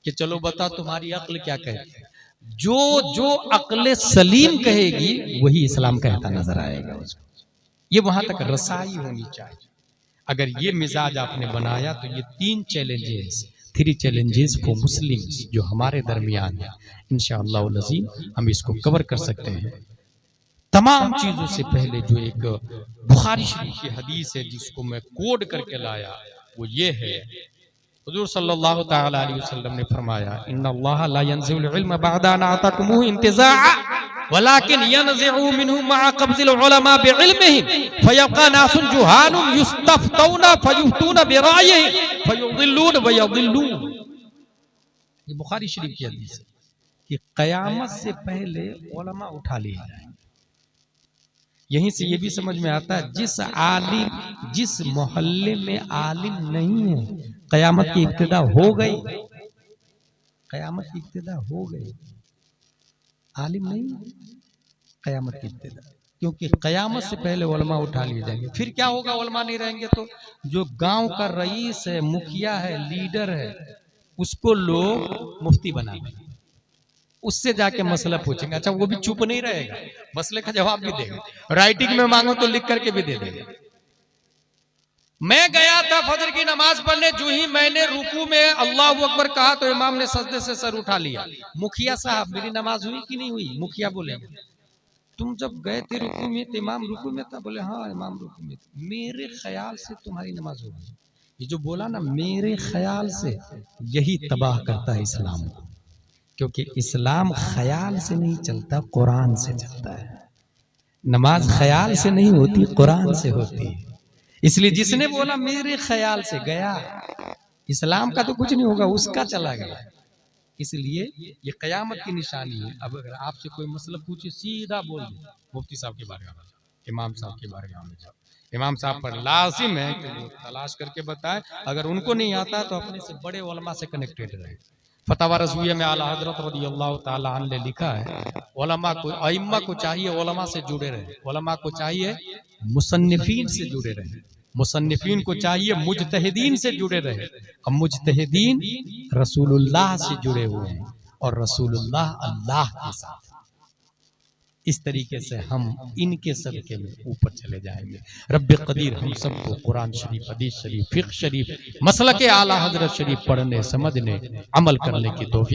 कि चलो बता तुम्हारी अक्ल क्या कहती है। जो अक्ल सलीम कहेगी वही इस्लाम कहता नजर आएगा उसको। ये वहां तक रसाई होनी चाहिए। अगर ये मिजाज आपने बनाया तो ये 3 चैलेंजेस फॉर मुस्लिम्स जो हमारे दरमियान है, इंशाअल्लाह अज़ीम हम इसको कवर कर सकते हैं। तमाम चीजों से पहले जो एक बुखारी शरीफ की हदीस है जिसको मैं कोड करके लाया, वो ये है, हुजूर सल्लल्लाहु तआला अलैहि वसल्लम ने फरमाया, इन्नल्लाह ला यंज़िउल इल्म बअदा अन आताकुमु इंतिज़ाअ वलाकिन यंज़िउ मिनहु मअ क़ब्ज़िल उलमा बिइल्मिहिम फयबक़ा नासुन जुहालुन युस्तफ्तौना फयुफ्तूना बिरायिहिम फयुज़िल्लून व यज़िल्लून। ये बुखारी शरीफ की हदीस है कि क़यामत से पहले उलमा उठा लिए जाएंगे। यहीं से ये भी समझ में आता है जिस मोहल्ले में आलिम नहीं है, क़यामत की इब्तिदा हो गई, क़यामत की इब्तिदा हो गई। आलिम नहीं, क़यामत की इब्तिदा, क्योंकि क़यामत से पहले उलमा उठा लिए जाएंगे। फिर क्या होगा, उलमा नहीं रहेंगे तो जो गांव का रईस है, मुखिया है, लीडर है, उसको लोग मुफ्ती बना देंगे, उससे जाके मसला पूछेंगे। अच्छा वो भी चुप नहीं रहेगा, मसले का जवाब भी देगा, राइटिंग में मांगो तो लिख करके भी दे देगा। मैं गया था फजर की नमाज पढ़ने, जो ही मैंने रुकू में अल्लाहु अकबर कहा तो इमाम ने सजदे से सर उठा लिया। मुखिया साहब मेरी नमाज हुई कि नहीं हुई? मुखिया बोलेंगे तुम जब गए थे रुकू में तो इमाम रुकू में था? बोले हाँ इमाम रुकू में था। मेरे ख्याल से तुम्हारी नमाज हो गई। ये जो बोला ना मेरे ख्याल से, यही तबाह करता है इस्लाम को, क्योंकि इस्लाम ख्याल से नहीं चलता, कुरान से चलता है। नमाज ख्याल से नहीं होती, कुरान से होती है। इसलिए जिसने बोला मेरे ख्याल से गया, इस्लाम का तो कुछ नहीं होगा, उसका चला गया। इसलिए ये क़यामत की निशानी है। अब अगर आपसे कोई मसला पूछे सीधा बोल दो, मुफ्ती साहब के बारे में जाओ, इमाम साहब के बारे में जाओ। इमाम साहब पर लाजिम है कि वो तलाश करके बताए, अगर उनको नहीं आता तो अपने से बड़े उलमा से कनेक्टेड रहे। फतवा रज़विया में आला हज़रत रज़ियल्लाहु ताला अन्हु ने लिखा है, उलमा को, अइम्मा को चाहिए उलमा से जुड़े रहे, उलमा को चाहिए मुसन्निफीन से जुड़े रहे, मुसन्निफीन को चाहिए मुजतहिदीन से जुड़े रहे, और मुजतहिदीन रसूलुल्लाह से जुड़े हुए हैं और रसूलुल्लाह अल्लाह के साथ। इस तरीके से हम इनके सदके में ऊपर चले जाएंगे। रब्बे कदीर हम सबको कुरान शरीफ, हदीस शरीफ, फिक़्ह शरीफ, मसलके आला हज़रत शरीफ पढ़ने, समझने, अमल करने की तौफीक